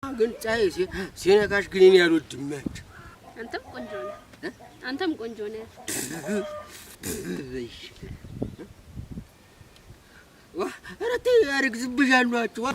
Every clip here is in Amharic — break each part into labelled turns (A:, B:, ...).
A: ግን ጻይ ሲነካሽ ግን እኔ አልወድም።
B: አንተም ቆንጆ ነህ።
A: ኧረ ተይ አርግዝብሻለሁ።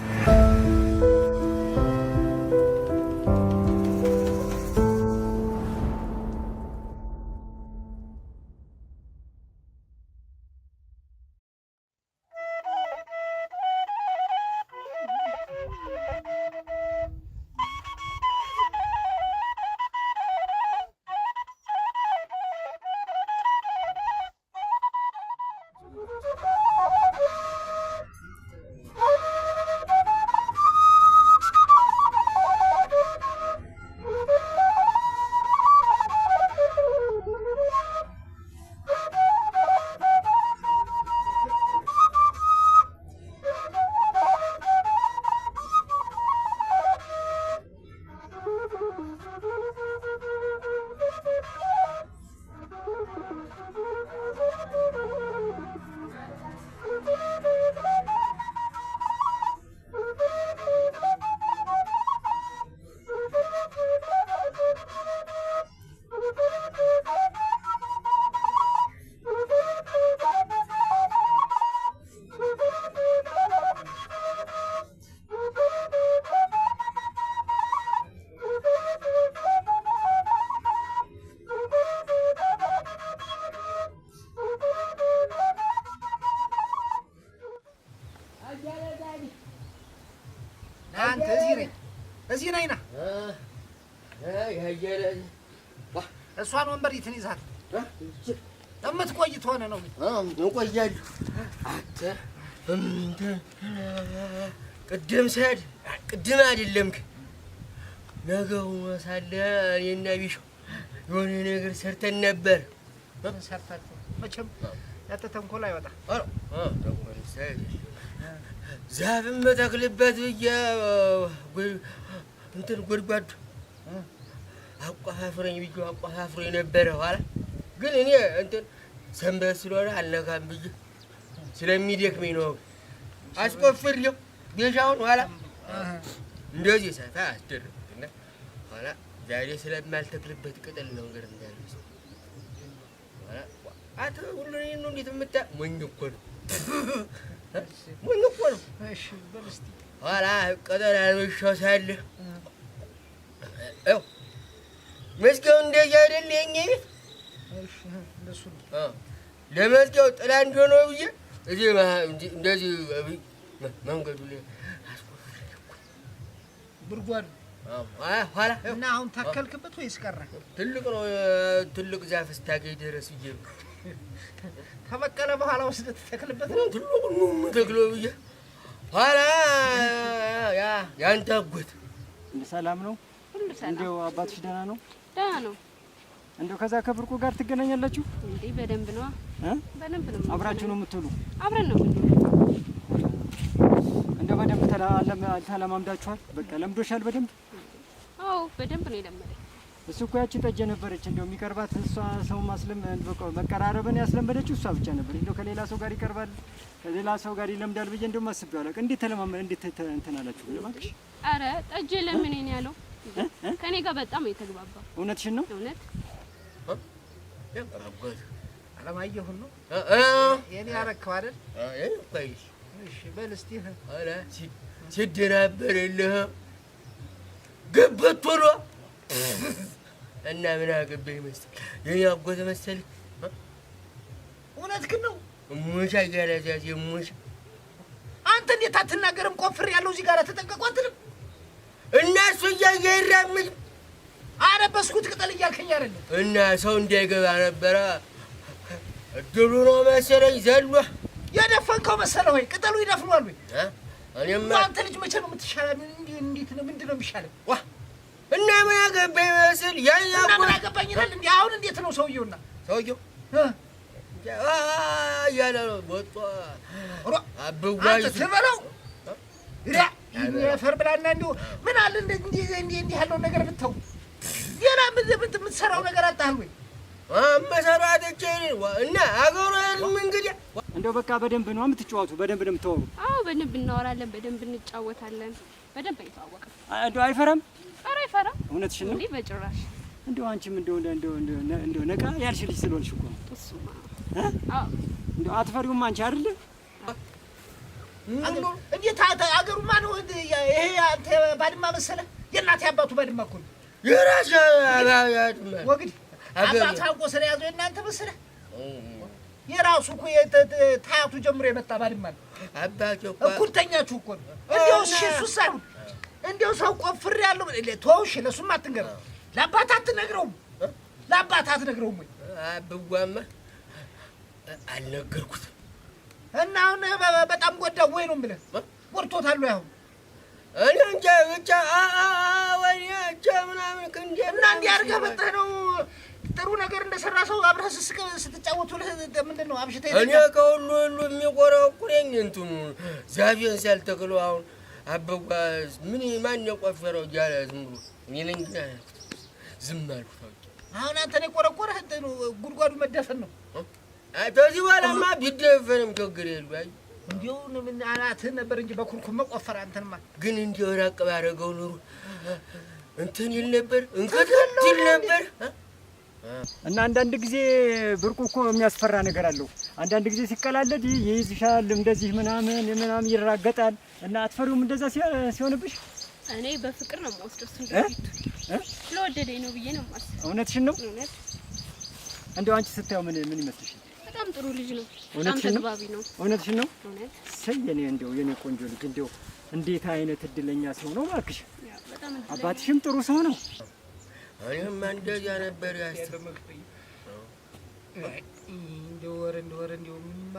C: እዚህ ነይና እሷን ወንበር ይትን ይዛት እምትቆይ ትሆነ ነው።
A: እንቆያለሁ። አንተ ቅድም ሰድ ቅድም አይደለም ነገው ሳለ እኔና ቢሾው የሆነ ነገር ሰርተን ነበር።
C: ሰርታችሁ መቼም ያንተ ተንኮል አይወጣ።
A: ዛፍም በተክልበት ብዬ እንትን ጎድጓዱ አቋፋፍረኝ ብዬ አቋፋፍሮኝ ነበረ። ኋላ ግን እኔ እንትን ሰንበት ስለሆነ አልነካም ብዬ ስለሚደክመኝ ነው አስቆፍሬው ቤሻውን ኋላ እንደዚህ ሰፋ አስደረግኩትና ኋላ ዛሬ ስለማልተክልበት ቅጠል ነው ነገር እንዳልኩት ኋላ አቶ ሁሉን ነው እንዴት የምታ ሞኝ እኮ ነው ሞኝ እኮ ነው።
C: እሺ በል እስቲ
A: ኋላ ቅጠል አልበሻው ሳለ መዝጊያው እንደዚህ አይደል የእኛ ቤት?
C: እሺ እንደሱ
A: ለመዝጊያው ጥላ እንደሆነ ብዬ እዚህ እንደዚህ መንገዱ ላይ አስቆፍሬ
C: ጉድጓዱ
A: ኋላ
C: እና አሁን ታከልክበት ወይስ ቀረ?
A: ትልቅ ነው። ትልቅ ዛፍ እስታገኝ ድረስ ብዬ
C: ከበቀለ በኋላ ወስደህ ትተክልበት ነው።
A: ትልቁን ነው የምተክለው ብዬ ኋላ ያንተ አጎት
D: ሰላም ነው?
B: ሁሉ ሰላም።
D: እንደው አባትሽ ደህና ነው?
B: ደህና ነው።
D: እንደው ከዛ ከብርቁ ጋር ትገናኛላችሁ
B: እንዴ? በደንብ ነው። በደንብ ነው።
D: አብራችሁ ነው የምትውሉ?
B: አብረን ነው።
D: እንደው በደንብ ተለማምዳችኋል? በቃ ለምዶሻል በደንብ?
B: አዎ በደንብ ነው የለመደኝ።
D: እሱ እኮ ያቺ ጠጀ ነበረች እንደው የሚቀርባት እሷ ሰው ማስለም መቀራረብን ያስለመደችው እሷ ብቻ ነበር። እንደው ከሌላ ሰው ጋር ይቀርባል ከሌላ ሰው ጋር ይለምዳል ብዬ እንደው ማስቤው አላውቅ። እንዴት ተለማመደ? እንዴት እንትን አላችሁ? ለማክሽ
B: አረ ጠጀ ለምን እኔ ያለው ከኔ ጋር በጣም የተግባባው።
D: እውነትሽን ነው?
B: እውነት
A: አጎት
C: አለማየሁ ነው የኔ ያረከው አይደል? እሺ በል እስቲ
A: አረ ሲደናበርልህ ገበት ሆኖ እና ምን አገባኝ መሰለህ የኔ አጎት መሰለህ።
C: እውነትህን ነው።
A: ሙሻ ያለዛዝ ሙሻ
C: አንተ እንዴት አትናገርም? ቆፍር ያለው እዚህ ጋር ተጠንቀቁ አትልም?
A: እና እሱ እያየራምኝ
C: አረ በስኩት ቅጠል እያልከኝ አይደለም?
A: እና ሰው እንዳይገባ ነበረ እድሉ ነው መሰለኝ ዘሎ
C: የደፈንከው መሰለህ ወይ? ቅጠሉ ይደፍኗል ወይ?
A: እኔማ
C: አንተ ልጅ መቼ ነው የምትሻለው? እንዴት ነው ምንድን ነው የሚሻለው?
A: ዋ እና ምን አገባኝ መሰል ያያው
C: ምን አገባኝ ይላል እንዴ? አሁን እንዴት ነው ሰውየውና
A: ሰውየው ያለ ነው ወጣ አብዋይ
C: ትበለው የፈር ብላና እንዲሁ ምን አለ እንዲህ ያለው ነገር ብትተው ሌላ ምን የምትሰራው ነገር አጣህ ወይ?
A: መሰራት እቺን እና አገሩን እንግዲህ
D: እንደው በቃ በደንብ ነው የምትጫወቱ? በደንብ ነው የምታወሩ?
B: አዎ በደንብ እናወራለን፣ በደንብ እንጫወታለን። በደንብ አይተዋወቅም።
D: እንደው አይፈራም?
B: ኧረ አይፈራም።
D: እውነትሽን ነው?
B: እንዴ በጭራሽ።
D: እንደው አንቺም እንደው ነቃ ያልሽ ልጅ ስለሆንሽ እኮ ነው።
B: እሱማ
D: አዎ እንደው አትፈሪውም አንቺ አይደል?
C: እንዴት አገሩማ ነው ይሄ አንተ ባድማ መሰለህ? የእናቴ አባቱ ባድማ እኮ ነው።
A: የራስ አባያት
C: ወግዲ አባቱ አውቆ ስለያዘው የእናንተ መሰለህ? የራሱ እኮ ታያቱ ጀምሮ የመጣ ባድማ ነው።
A: አባቱ
C: እኩልተኛችሁ እኮ ነው። እንደው እሱስ አይሁን እንደው ሰው ቆፍሬ ያለው ተውሽ። ለሱም አትንገረው፣ ለአባትህ አትነግረውም። ለአባትህ አትነግረውም ወይ?
A: አብዋማ አልነገርኩትም።
C: እና አሁን በጣም ጎዳው ወይ ነው የምልህ? ጎድቶታል ወይ አሁን?
A: እኔ እንጃ ብቻ ወይኔ ምናምን ክንዴ
C: እና እንዲህ አድርገህ መጥተህ ነው ጥሩ ነገር እንደሰራ ሰው አብረህ ስትጫወቱ ምንድን ነው አብሽተህ?
A: እኔ ከሁሉ የሚቆረቁረኝ እንትኑ ዛፌን ሲያልተክለው አሁን አበጓ ምን ማን የቆፈረው እያለ ዝም ብሎ እኔ ነኝ ግን ዝም አልኩት።
C: አሁን አንተን የቆረቆረህ ጉድጓዱ መደፈን ነው።
A: ከዚህ በኋላማ ቢደፈንም ችግር የለውም። አይ
C: እንዲያው ምን አናትህን ነበር እንጂ በኩርኩም መቆፈር አንተንማ
A: ግን እንዲያው ራቅ ባደረገው ኑሮ እንትን ይል ነበር እንከትል ነበር።
D: እና አንዳንድ ጊዜ ብርቁ እኮ የሚያስፈራ ነገር አለው። አንዳንድ ጊዜ ሲቀላለድ ይይዝሻል፣ እንደዚህ ምናምን ይራገጣል። እና አትፈሪውም እንደዛ ሲሆንብሽ?
B: እኔ በፍቅር ነው የምወስደው። እንደዚህ ስለወደደኝ ነው ብዬ ነው የማስበው።
D: እውነትሽን ነው?
B: እውነት።
D: እንደው አንቺ ስታየው ምን ይመስልሽ?
B: በጣም ጥሩ ልጅ ነው። በጣም ተግባቢ ነው።
D: እውነትሽን ነው?
B: እውነት።
D: ሰየኔ እንደው የኔ ቆንጆ ልጅ እንደው እንዴት አይነት እድለኛ ሰው ነው እባክሽ።
B: በጣም
D: አባትሽም ጥሩ ሰው ነው።
A: እኔም እንደዚያ ነበር ያሰብኩት።
C: እንደው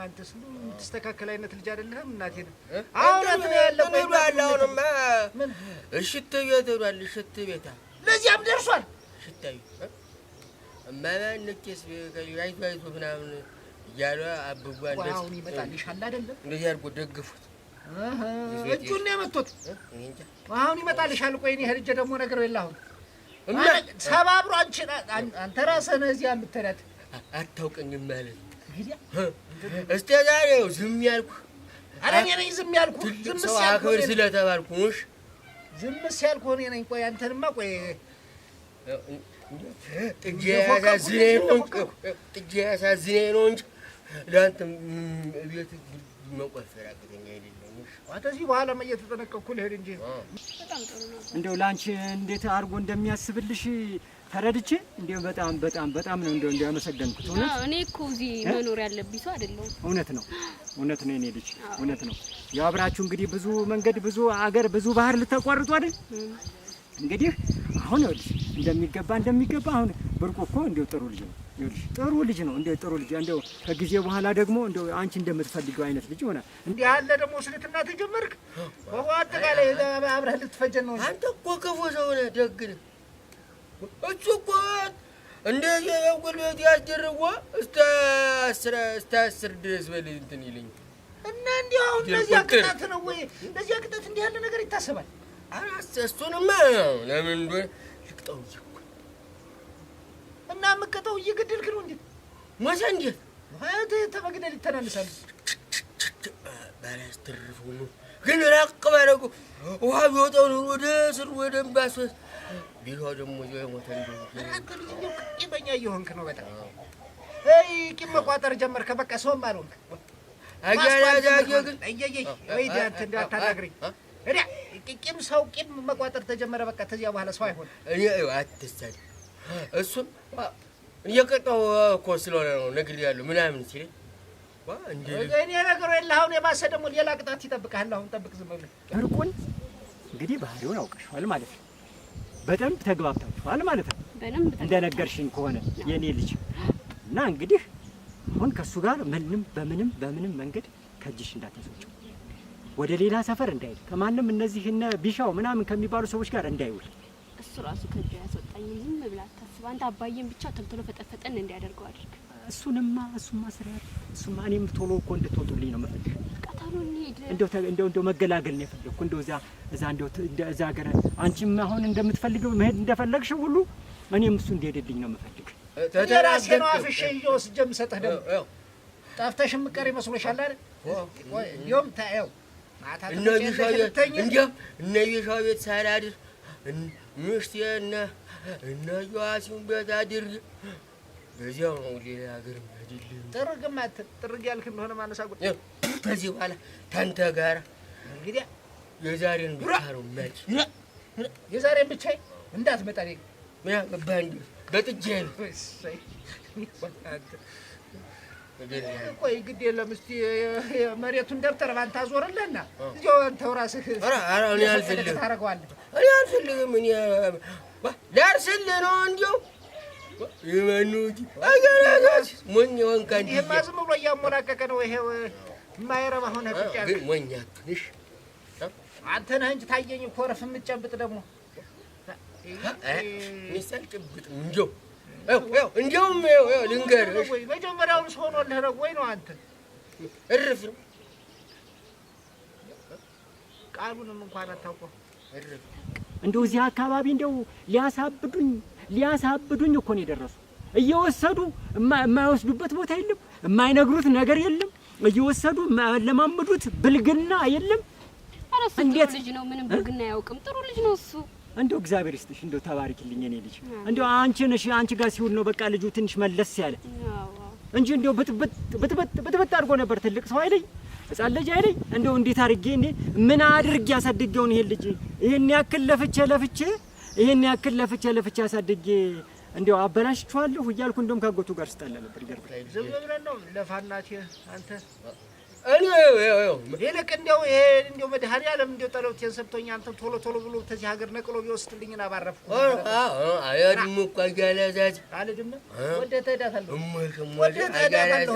C: አንተስ የምትስተካከል አይነት ልጅ አይደለህም። እናቴ ነው አሁን ነው ያለው።
A: አሁንማ እሽት ቤት ሄዷል። እሽት ቤት
C: ለዚያም ደርሷል።
A: ሽታዩ እማማነቴስ አይቶ ምናምን እያለ አብጓ እንደዚህ
C: አሁን ይመጣልሻል አይደለም?
A: እንደዚህ አድርጎ ደግፉት።
C: እጁን ነው የመቱት። አሁን ይመጣልሻል። ቆይ እኔ ሄጄ ደግሞ ነገረው የለ አሁን ሰባብሮ አንተ ራስህ ነህ እዚያ የምትላት
A: አታውቅኝም ማለት እስከ ዛሬ ዝም ያልኩህ።
C: ኧረ እኔ ነኝ ዝም ያልኩህ።
A: ዝም አክብር ስለተባልኩ ነው።
C: ዝም ሲያልኩህ እኔ ነኝ። ቆይ አንተንማ ቆይ
A: ጥጄ ያሳዝነኝ ነው እንጂ ለአንተም ቤት መቆፈር አቅተኛ አይደለም።
C: ከዚህ በኋላ እየተጠነቀቅኩ ልሄድ እንጂ
B: በጣም ጥሩ ነው።
D: እንደው ላንቺ እንዴት አድርጎ እንደሚያስብልሽ ተረድቼ እንደው በጣም ነው እንደው ያመሰገንኩት።
B: እኔ እኮ እዚህ መኖር ያለብኝ ሰው አይደለሁም።
D: እውነት ነው የኔ ልጅ፣ እውነት ነው። ያው አብራችሁ እንግዲህ ብዙ መንገድ፣ ብዙ አገር፣ ብዙ ባህር ልተቋርጡ አይደል? እንግዲህ አሁን ይኸውልሽ እንደሚገባ አሁን ብርቁ እኮ እንደው ጥሩ ልጅ ነው። ይኸውልሽ ጥሩ ልጅ ነው። እንደው ጥሩ ልጅ እንደው ከጊዜ በኋላ ደግሞ እንደው አንቺ እንደምትፈልጊው አይነት ልጅ ሆነ።
C: እንዲህ ያለ ደግሞ ስልትና ተጀመርክ በአጠቃላይ አብረህ ልትፈጀን ነው።
A: አንተ እኮ ክፉ ሰው ነህ፣ ደግ ነህ። እሱ እኮ እንደዚህ ጉልበት ያስደርጎ እስከ 10 ድረስ በል እንትን ይለኝ
C: እና እንዲህ አሁን ለዚያ ቅጣት ነው ወይ? ለዚያ ቅጣት እንዲህ ያለ ነገር ይታሰባል?
A: እሱንማ ለምን እንደሆነ ልቅጠው እኮ
C: እና የምትቀጠው እየገደልክ ነው እንዴ?
A: ሞተ እንዴት
C: ተመግደል ይተናነሳሉ።
A: ባላስተርፉ ነው ግን ራቅ ባደረጉ ውሃ ቢወጣው ኑሮ ወደ ስር ወደ እምባሶስ ቢሆ ደግሞ የሞተ እንዴ?
C: አንተ ልጅ ቂመኛ እየሆንክ ነው በጣም። ቂም መቋጠር ጀመርክ። በቃ ሰውም አልሆንክ። ወይ አንተ እንዳታናግረኝ እዲያ ቂም መቋጠር ተጀመረ። በቃ ተዚያ በኋላ ሰው አይሆን።
A: እኔ አትሳል እሱም እየቀጣው እኮ ስለሆነ ነው ነግሬያለሁ ምናምን ሲለኝ
C: እኔ ነገሩ የለህ። አሁን የባሰ ደግሞ ሌላ ቅጣት ይጠብቅሃል። አሁን ጠብቅ ዝም ብለህ።
D: ብርቁን እንግዲህ ባህሪውን አውቀሽዋል ማለት ነው። በደንብ ተግባብታችኋል ማለት ነው። እንደነገርሽኝ ከሆነ የኔ ልጅ እና እንግዲህ አሁን ከሱ ጋር በምንም መንገድ ከእጅሽ እንዳታስወጪው፣ ወደ ሌላ ሰፈር እንዳይል፣ ከማንም እነዚህ እነ ቢሻው ምናምን ከሚባሉ ሰዎች ጋር እንዳይውል።
B: እሱ ራሱ ከእጅ ያስወጣኝ። ዝም ብላ አታስብ አንተ። አባዬን ብቻ ቶሎ ፈጠን እንዲያደርገው አድርግ። እሱማ ስራ እሱማ እኔም ቶሎ እኮ እንድትወጡልኝ ነው የምፈልግ። ቀጣሉ እንሂድ።
D: እንደው መገላገል ነው የፈለግኩ። እንደው እዛ ሀገር አንቺም አሁን እንደምትፈልገው መሄድ እንደፈለግሽው ሁሉ እኔም እሱ እንዲሄድልኝ ነው የምፈልግ።
C: ተራሴ ነው አፍሼ ወስጄ የምሰጥህ ደግሞ ጠፍተሽ የምትቀሪ መስሎሻል አይደል? እንዲያውም ታየው
A: እነዚህ ሰው ቤት ሳላድር ምሽቴና እነ ዮሐንስን ቤት አድሬ በዚያው ነው ሌላ ሀገር አይደለም።
C: ጥርግማ ጥርግ ያልክ እንደሆነ ማነሳቁት
A: ከዚህ በኋላ ታንተ ጋር
C: እንግዲህ
A: የዛሬን ብቻ ነው ማጭ
C: የዛሬን ብቻ እንዳትመጣ ነኝ
A: ምን አገባህ እንዴ በጥጄ ነው
C: ቆይ ግድ የለም እስቲ መሬቱን ደብተር ባንተ አዞርልህና እዚያው አንተው ራስህ
A: እኔ አልፈልግም
C: ታረጋዋለህ
A: እኔ አልፈልግም እኔ ዳርስልህ ነው እንዲያው ይመኑት አገራጋስ ሞኝ ወንካ እንዴ
C: ይሄማ ዝም ብሎ እያሞራቀቀ ነው ይሄው የማይረባ ሆነ ቁጭ ያለ
A: ግን ሞኝ አትንሽ
C: አንተ ነህ እንጂ ታየኝ ኮረፍ የምትጨብጥ ደግሞ
A: ሚስል ጭብጥ እንጆ እንዲያውም ልንገርህ
C: ወይ መጀመሪያውን ሆኖልህ ነው ወይ ነው አንተ
A: እርፍ ነው
C: ቃሉንም እንኳን አታውቀው
A: እርፍ
D: እንደው እዚህ አካባቢ እንደው ሊያሳብዱኝ እኮ ነው የደረሱ እየወሰዱ የማይወስዱበት ቦታ የለም የማይነግሩት ነገር የለም እየወሰዱ ለማምዱት ብልግና የለም
B: አረሱ ልጅ ነው ምንም ብልግና ያውቅም ጥሩ ልጅ ነው እሱ
D: እንደው እግዚአብሔር ይስጥሽ እንደው ተባረክልኝ እኔ ልጅ እንደው አንቺ ጋር ሲውል ነው በቃ ልጁ ትንሽ መለስ ያለ እንጂ እንደው ብጥብጥ አድርጎ ነበር ትልቅ ሰው አይለኝ ሕፃን ልጅ አይለኝ እንደው እንዴት አድርጌ እኔ ምን አድርጌ ያሳድጌው ነው ይሄ ልጅ ይሄን ያክል ለፍቼ አሳድጌ እንደው አበላሽቻለሁ እያልኩ እንደውም ካጎቱ ጋር ስጣላ ነበር ይገርምሽ
C: ዝም ብለን ነው ለፋናቴ አንተ
A: እኔ
C: ይልቅ እንደው ይሄ እንደው መድኃኒዓለም እንደው ጠለውቴን ሰብቶኝ አንተ ቶሎ ብሎ ተዚህ ሀገር ነቅሎ ቢወስድልኝና ባረፍኩ
A: አያድም እኮ አጋላዛዝ
C: አልድም ወደ ተዳታለሁ
A: ወደ ተዳታለሁ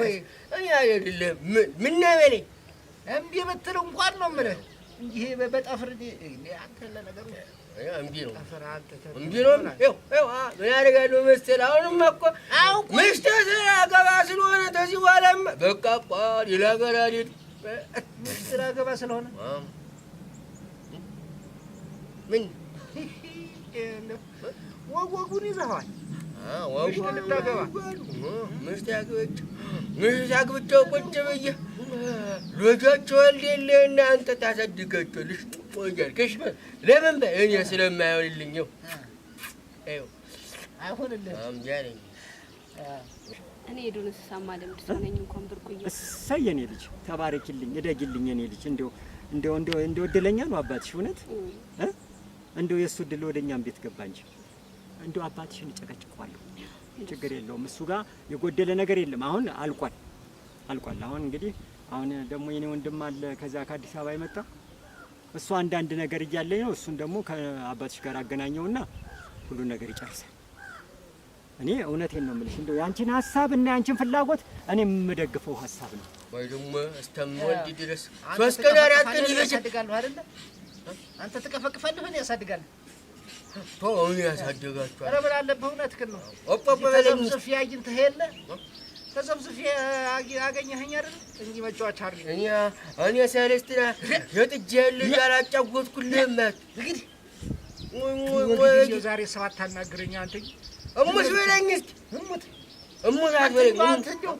A: እኔ አይደለም ምን ነበለኝ
C: እምቢ ብትል እንኳን ነው የምልህ እንጂ በጠፍር አንተ ለነገሩ
A: እምቢ ነው ምን ያደርጋለሁ መሰለህ አሁንማ እኮ ምሽቴ አገባ ስለሆነ ተዚህ በኋላማ በቃ እኮ ሌላ ሀገር አልሄድም
C: ስራ ገባ ስለሆነ
A: ምን
C: ወጉን ይዘኸዋል
A: ምሽቴ አግብቼው ቁጭ ብዬ ልጆች ወልዴልህ እና አንተ ታሳድጋቸው ልጅ እያልክሽ ለምን እኔ ስለማይሆንልኝ
C: አይሆንልህም
B: እኔ የዱር እንስሳ ማለምድ ሰው ነኝ እንኳን ብርቁዬ
D: እሰይ የኔ ልጅ ተባረኪልኝ እደጊልኝ የኔ ልጅ እንደው እድለኛ ነው አባትሽ እውነት እንደው የእሱ እድል ወደኛም ቤት ገባ እንጂ እንደው አባትሽን እጨቀጭቀዋለሁ ችግር የለውም እሱ ጋር የጎደለ ነገር የለም አሁን አልቋል አሁን እንግዲህ አሁን ደግሞ የኔ ወንድም አለ ከዛ ከአዲስ አበባ የመጣ እሱ አንዳንድ ነገር እያለኝ ነው እሱን ደግሞ ከአባትሽ ጋር አገናኘውና ሁሉ ነገር ይጨርሳል እኔ እውነቴን ነው የምልሽ እንደው ያንቺን ሐሳብ እና ያንቺን ፍላጎት እኔ የምደግፈው ሐሳብ ነው
A: ወይ ደግሞ እስከምወልድ ድረስ 3 ቀን 4 ቀን
C: ያሳድጋለሁ አይደል አንተ ትቀፈቅፋለህ እኔ ያሳድጋለሁ
A: ተው ያሳድጋችሁ
C: ኧረ ምን አለብህ እውነትህን ነው
A: ኦፖፖ በለም
C: ሶፊያ አግኝተህ የለ ተሰብስቤ አገኘኸኝ አይደል እንጂ መጫወቻ አይደል
A: እኔ ሰለስትና የጥጄ ልጅ አላጫወትኩልህም እንግዲህ
C: ወይ ዛሬ 7 አናግረኝ አንተ
A: እሙት በለኝ እስኪ እሙት አትበለኝ
C: አንተ እንደው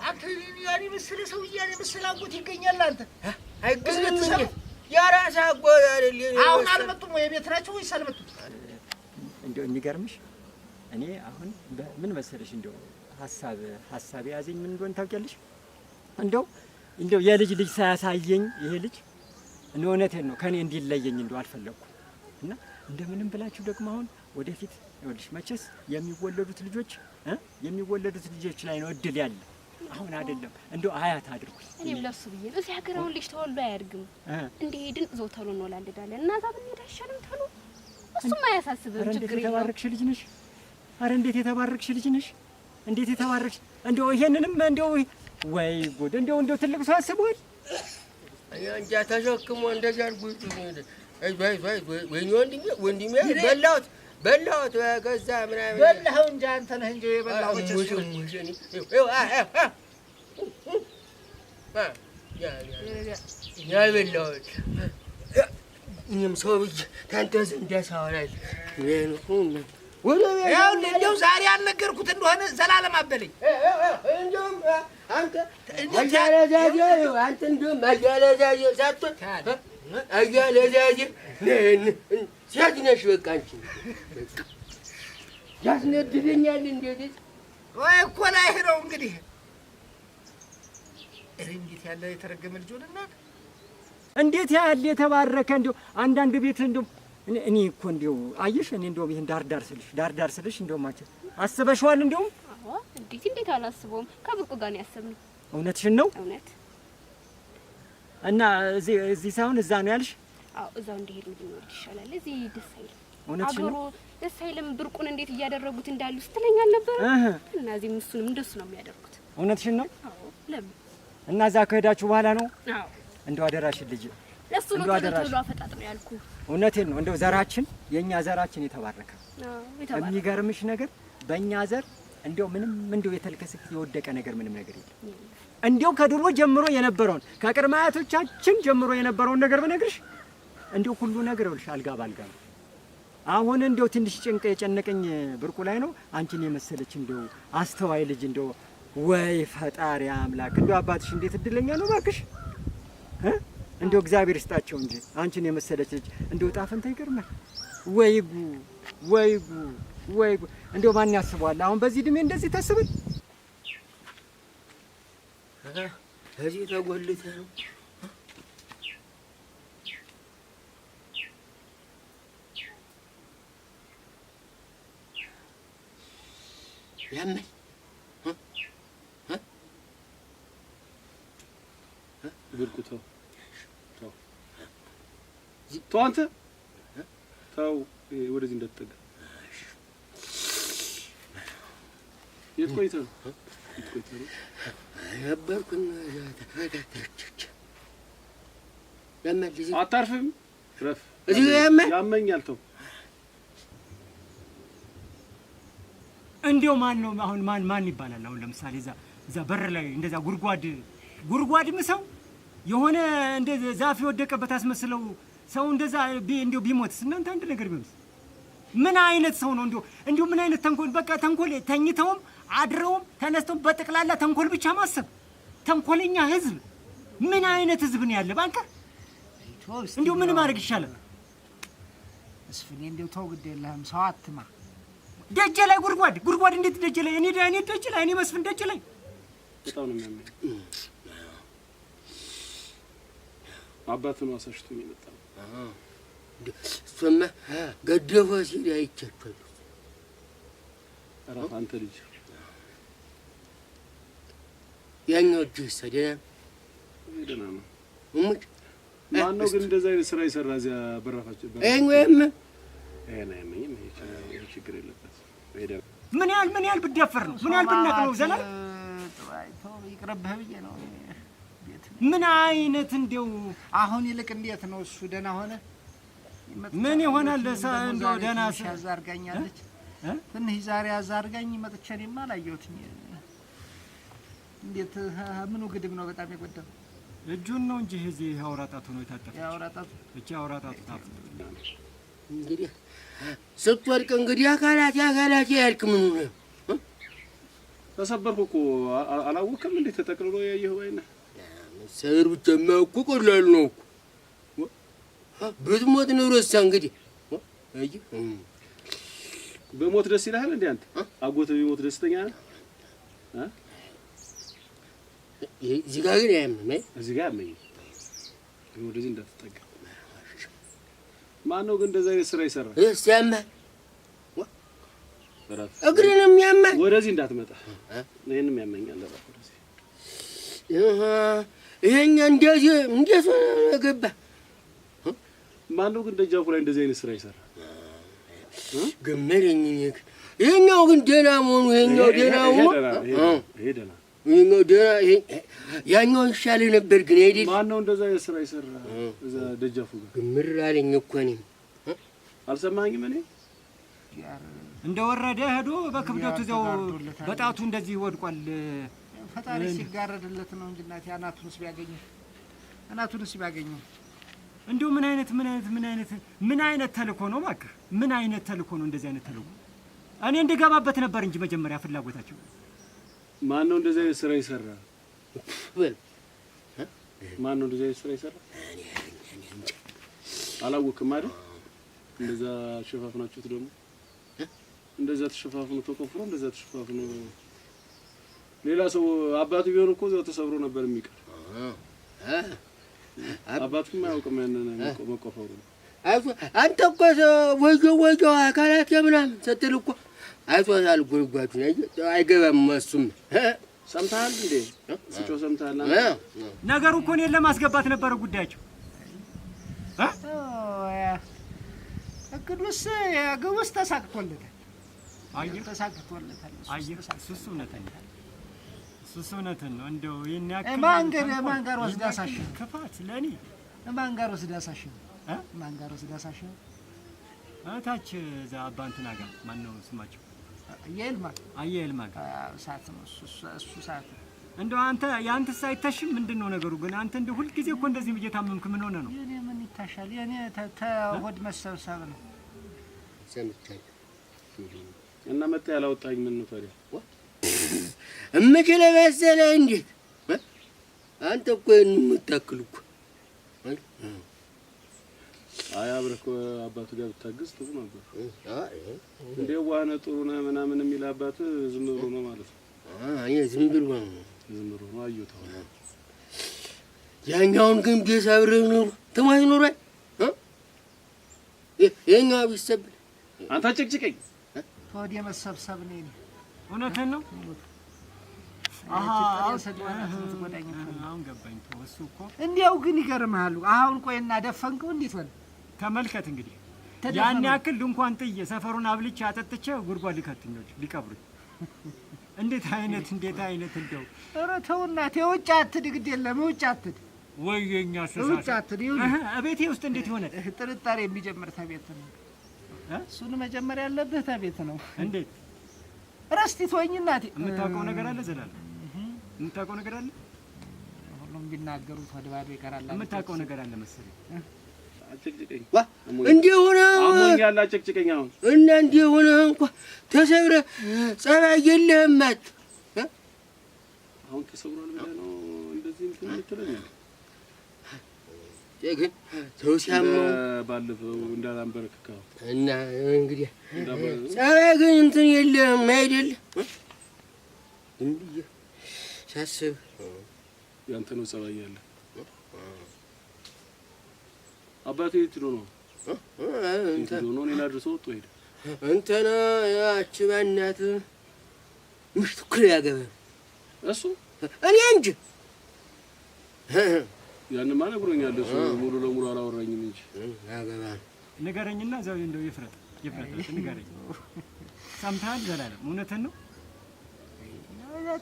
C: አንተ ያኔ ምስል ሰው ያኔ ምስል አጎት ይገኛል አንተ
A: አይገኝም ያራሳ አጎት አይደል
C: አሁን አልመጡም ወይ ቤት ናቸው ወይስ አልመጡም
D: እንደው የሚገርምሽ እኔ አሁን ምን መሰለሽ እንደው ሐሳብ ያዘኝ ምን እንደሆነ ታውቂያለሽ እንደው የልጅ ሳያሳየኝ ይሄ ልጅ እውነቴን ነው ከኔ እንዲለየኝ እንደው አልፈለኩም እና እንደምንም ብላችሁ ደግሞ አሁን ወደፊት ይኸውልሽ መቼስ የሚወለዱት ልጆች ላይ ነው እድል ያለ አሁን አይደለም እንደው አያት አድርጉኝ
B: እኔም ለሱ ብዬ ነው እዚህ ሀገር አሁን ልጅ ተወልዶ አያድግም እንደሄድን እዛው ተሎ እንወላልዳለን እናዛ ብንሄድ አይሻልም ተሎ እሱም አያሳስብም ችግር የለውም
D: የተባረክሽ ልጅ ነሽ ኧረ እንዴት የተባረክሽ ልጅ ነሽ እንዴት የተባረክሽ እንደው ይሄንንም እንደው ወይ ጉድ እንደው ትልቅ ሰው ያስበዋል
A: አንጃ ተሸክሞ እንደዚህ አድርጉት ወይ ወንድሜ በላሁት ከዛ ምናምን
C: በላኸው እንጂ አንተ ነህ እንጂ የበላኸው
A: ያልበላሁት እኔም ሰው ብዬ ከአንተ ዘንድ ሳወራል
C: ያው እንደው ዛሬ ያልነገርኩት እንደሆነ ዘላለም አበለኝ።
A: እንደውም አንተ እንደውም አያለዛዜ ሳትሆን አያለዛዜ ሴት ነሽ። በቃ አንቺ ያስነድደኛል። እንዴት
C: ወይ እኮ ላይ ነው እንግዲህ እንዴት ያለ የተረገመ ልጅ ሆነና
D: እንዴት ያለ የተባረከ እንደው አንዳንድ ቤት እንደው እኔ እኮ እንደው አየሽ እኔ እንደው ይሄን ዳር ዳር ስልሽ እንደው ማለት አስበሽዋል? እንደው
B: አዎ እንዴት አላስበውም። ከብርቁ ጋር ነው ያሰብነው።
D: እውነትሽን ነው?
B: እውነት።
D: እና እዚህ ሳይሆን እዛ ነው ያልሽ?
B: አዎ እዛው እንደሄድ ነው ይሻላል። እዚህ ደስ አይልም።
D: እውነትሽን ነው?
B: አገሩ ደስ አይልም። ብርቁን እንዴት እያደረጉት እንዳሉ ስትለኛል ነበር እና እዚህም እሱንም እንደሱ ነው የሚያደርጉት።
D: እውነትሽን ነው?
B: አዎ ለምን
D: እና እዛ ከሄዳችሁ በኋላ ነው?
B: አዎ
D: እንደው አደራሽን ልጅ
B: ለሱ ነው ተደርቶ አፈጣጥ ነው ያልኩ።
D: እውነቴን ነው። እንደው ዘራችን የኛ ዘራችን የተባረከ
B: የተባረከ
D: የሚገርምሽ ነገር በእኛ ዘር እንደው ምንም እንደው የተልከስክ የወደቀ ነገር ምንም ነገር የለም። እንደው ከድሮ ጀምሮ የነበረውን ከቅድመ አያቶቻችን ጀምሮ የነበረውን ነገር ብነግርሽ እንደው ሁሉ ነገር ይልሽ አልጋ ባልጋ ነው። አሁን እንደው ትንሽ ጭንቅ የጨነቀኝ ብርቁ ላይ ነው። አንቺን የመሰለች እንደው አስተዋይ ልጅ እንደው ወይ ፈጣሪ አምላክ እንደው አባትሽ እንዴት እድለኛ ነው እባክሽ። እንደው እግዚአብሔር ይስጣቸው እንጂ አንቺን የመሰለች ልጅ እንደው ጣፈንታ ይገርማል። ወይ እንደው ማን ያስበዋል? አሁን በዚህ እድሜ እንደዚህ ታስበኝ።
A: እዚህ ተጎልተህ ነው ያመኝ
E: ብርቁ ተው አንተ ተው፣ ወደዚህ እንዳትጠጋ። የት ቆይተህ ነው?
A: ነበርኩና
E: አታርፍም? ረፍ
A: እዚህ
E: ያመኛል። ተው
D: እንዴው ማን ነው አሁን ማን ይባላል? አሁን ለምሳሌ እዛ በር ላይ እንደዛ ጉድጓድ ምሰው የሆነ እንደ ዛፍ የወደቀበት አስመስለው ሰው እንደዛ እንደው ቢሞትስ እናንተ አንድ ነገር ቢሆንስ? ምን አይነት ሰው ነው? እንደው ምን አይነት ተንኮል! በቃ ተንኮል ተኝተውም አድረውም ተነስተው በጠቅላላ ተንኮል ብቻ ማሰብ። ተንኮለኛ ህዝብ! ምን አይነት ህዝብ ነው ያለ ባንከ? እንደው ምን ማድረግ ይሻላል?
C: እስፍኔ እንደው ተው፣ ግድ የለህም ሰው አትማ።
D: ደጀ ላይ ጉድጓድ እንዴት ደጀ ላይ? እኔ ደጀ ላይ እኔ መስፍን ደጀ ላይ
E: በጣም ነው የሚያመኝ። አባት ነው አሳሽቶኝ የመጣው።
A: እሱማ ገደፈ ሲል አይቻችኋለሁ።
E: ኧረ አንተ ልጅ
A: ያኛው እጅህስ
E: ደህና ነው?
A: እሙች
E: ማነው ግን እንደዛ አይነት ስራ ይሰራ እዚያ በራፋቸው?
A: ወይም
E: ይሄን አያመኝም። ይሄ ችግር የለበት።
D: ምን ያህል ብትደፈር ነው? ምን ያህል ብትነቅ ነው? ዘላል
C: ተው ይቅርብህ ብዬ ነው።
D: ምን አይነት እንደው
C: አሁን ይልቅ እንዴት ነው እሱ? ደህና ሆነ?
D: ምን ይሆናል? እንደው ደህና
C: ያዛርጋኛለች ትንሽ ዛሬ ያዛርጋኝ መጥቼ እኔማ አላየሁትም። እንዴት ምኑ ግድም ነው በጣም የጎደለው?
D: እጁን ነው እንጂ እዚህ አውራጣቱ ነው የታጠፈው።
C: ያውራጣቱ
D: እቺ አውራጣቱ ታጥፋ።
A: እንግዲህ ስትወድቅ እንግዲህ አካላት ያልክ ምኑ ነው?
E: ተሰበርኩ እኮ አላወቅም እንዴ? ተጠቅልሎ ያየኸው አይነ
A: ሰር ብቻ ማውቁ ቆላል ነው እኮ ብትሞት ነው ረሳ። እንግዲህ አይ
E: በሞት ደስ ይላል እንዴ? አንተ አጎት ቢሞት ደስተኛ ነህ?
A: እዚህ ጋር ግን ያመመኝ
E: እዚህ ጋር ያመኝ ወደዚህ እንዳትጠጋ። ማነው ግን እንደዛ አይነት ስራ ይሰራል?
A: ያመህ እግሬንም ያመህ
E: ወደዚህ እንዳትመጣ። እኔንም ያመኛል። ወደዚህ
A: ይሄኛ እንደዚህ እንዴት ገባ?
E: ማነው ግን ደጃፉ ላይ እንደዚህ አይነት ስራ ይሰራል?
A: ገመረኝ። ይሄኛው ግን ደህና መሆኑ ይሄኛው ደህና
E: ይሄ ደህና
A: ይሄኛው ደህና ያኛው ይሻል ነበር ግን አይደል?
E: ማነው እንደዛ አይነት ስራ ይሰራል? እዛ ደጃፉ ጋር
A: ግምር አለኝ እኮ እኔም
E: አልሰማኝም። እኔ
D: እንደወረደ ሄዶ በክብደቱ እዛው በጣቱ እንደዚህ ወድቋል።
C: ፈጣሪ ሲጋረድለት ነው እንጂ እናቴ አናቱንስ ቢያገኘው
D: እንደው ምን አይነት ተልኮ ነው እባክህ? ምን አይነት ተልኮ ነው? እንደዚህ አይነት ተልኮ እኔ እንድገባበት ነበር እንጂ መጀመሪያ ፍላጎታቸው።
E: ማን ነው እንደዚህ አይነት ስራ ይሰራ? ማን ነው እንደዚህ አይነት ስራ ይሰራ? አላወቅም አይደል? እንደዛ ሸፋፍናችሁት ደግሞ እንደዛ ተሸፋፍኑ ተቆፍሮ እንደዛ ተሸፋፍኑ ሌላ ሰው አባቱ ቢሆን እኮ እዛው ተሰብሮ ነበር የሚቀር። አባቱም አያውቅም ያንን መቆፈሩ።
A: አንተ እኮ ወጆ አካላት ምናምን ስትል እኮ አይቷታል ጉድጓዱን አይገባም። እሱም
E: ሰምተሃል እንዴ? ስጮ ሰምተሃል?
D: ነገሩ እኮ እኔን ለማስገባት ነበረ ጉዳያቸው።
C: እቅዱስ ግቡስ ተሳክቶለታል።
D: አየህ
C: ተሳክቶለታል።
D: እሱስ እውነትን ነው። እንደው ይሄን ያክል
C: ማን ጋር ወስዳሳሽ
D: ክፋት ለኔ
C: ማን ጋር ወስዳሳሽ ማን ጋር ወስዳሳሽ
D: ታች እዛ አባንትና ጋር ማን ነው ስማቸው?
C: የልማ ሰዓት ነው እሱ ሰዓት።
D: እንደው አንተ ያንተስ አይታሽም? ምንድነው ነገሩ ግን? አንተ እንደው ሁሉ ጊዜ እኮ እንደዚህ እየታመምክ ምን ሆነ ነው?
C: የኔ ምን ይታሻል? የኔ ተሆድ መሰብሰብ ነው።
A: ሰምቻለሁ።
E: እና መጣ ያላወጣኝ ምን ነው ታዲያ?
A: እምችለ መሰለህ እንዴት? አንተ እኮ የምታክል እኮ
E: አይ አብረህ እኮ አባቱ ጋር ብታግዝ ጥሩ ነበር። እንደው ዋና ጥሩ ነው ምናምን የሚል አባት ዝም ብሎ ነው ማለት ነው።
A: እኔ ዝም ብሎ ነው
E: አየሁት።
A: ያኛውን ግን ቢሰብርህ ኑሮ ትሞት ኑሯል። የኛው ቢሰብር
E: አንተ ጭቅጭቀኝ
C: ተወድ የመሰብሰብ ነው።
D: እውነትህን ነው።
C: አሁን ገባኝ። እሱ እኮ እንዲያው ግን ይገርምሃል። አሁን ቆይና ደፈንከው እንዴት ሆነ?
D: ተመልከት እንግዲህ ያን ያክል ድንኳን ጥዬ ሰፈሩን አብልቼ አጠጥቼ ጉድጓድ ሊከትኞች ሊቀብሩኝ እንዴት አይነት እንደው
C: ኧረ ተው እናቴ ውጭ አትድ። ግድ የለም ውጭ አትድ።
D: ወይኛ
C: ውጭ አትድ።
D: እቤቴ ውስጥ እንዴት ይሆነ?
C: ጥርጣሬ የሚጀምር ተቤት ነው። እሱን መጀመር ያለብህ ተቤት ነው።
D: እንዴት
C: ረስቲት ወይኝ እናቴ
D: የምታውቀው ነገር አለ ዘላለም? የምታውቀው ነገር አለ?
C: ሁሉም ቢናገሩት ወደ ባዶ ይቀራል።
D: የምታውቀው ነገር አለ መሰለኝ።
E: አጭቅጭቀኝ
A: እንደሆነ
E: አሞኛል። አጭቅጭቀኝ አሁን
A: እና እንደሆነ እንኳን ተሰብረህ ጸባይ የለህም ማለት
E: አሁን ተሰብሯል ብለህ ነው እንደዚህ እንትን የምትለኝ?
A: ግን ሰው ሲያመው
E: ባለፈው እንዳላንበረክከው
A: እና እንግዲህ ጸባይ ግን እንትን የለህም አይደል? እንዴ ሳስብ
E: ያንተ ነው ጸባይ ያለ። አባቴ የት ሄዶ ነው? እንትን ነው እኔን አድርሶ ወጥቶ ሄደ።
A: እንትና ያቺ ባናት ምሽት እኮ ያገባ
E: እሱ
A: እኔ እንጂ
E: ያንማ ነግሮኛል። እሱ ሙሉ ለሙሉ አላወራኝም እንጂ
A: ያገባ
D: ንገረኝና እዛው እንደው ይፍረጥ ንገረኝ። ሰምተሃል ዘላለም? እውነትህን ነው።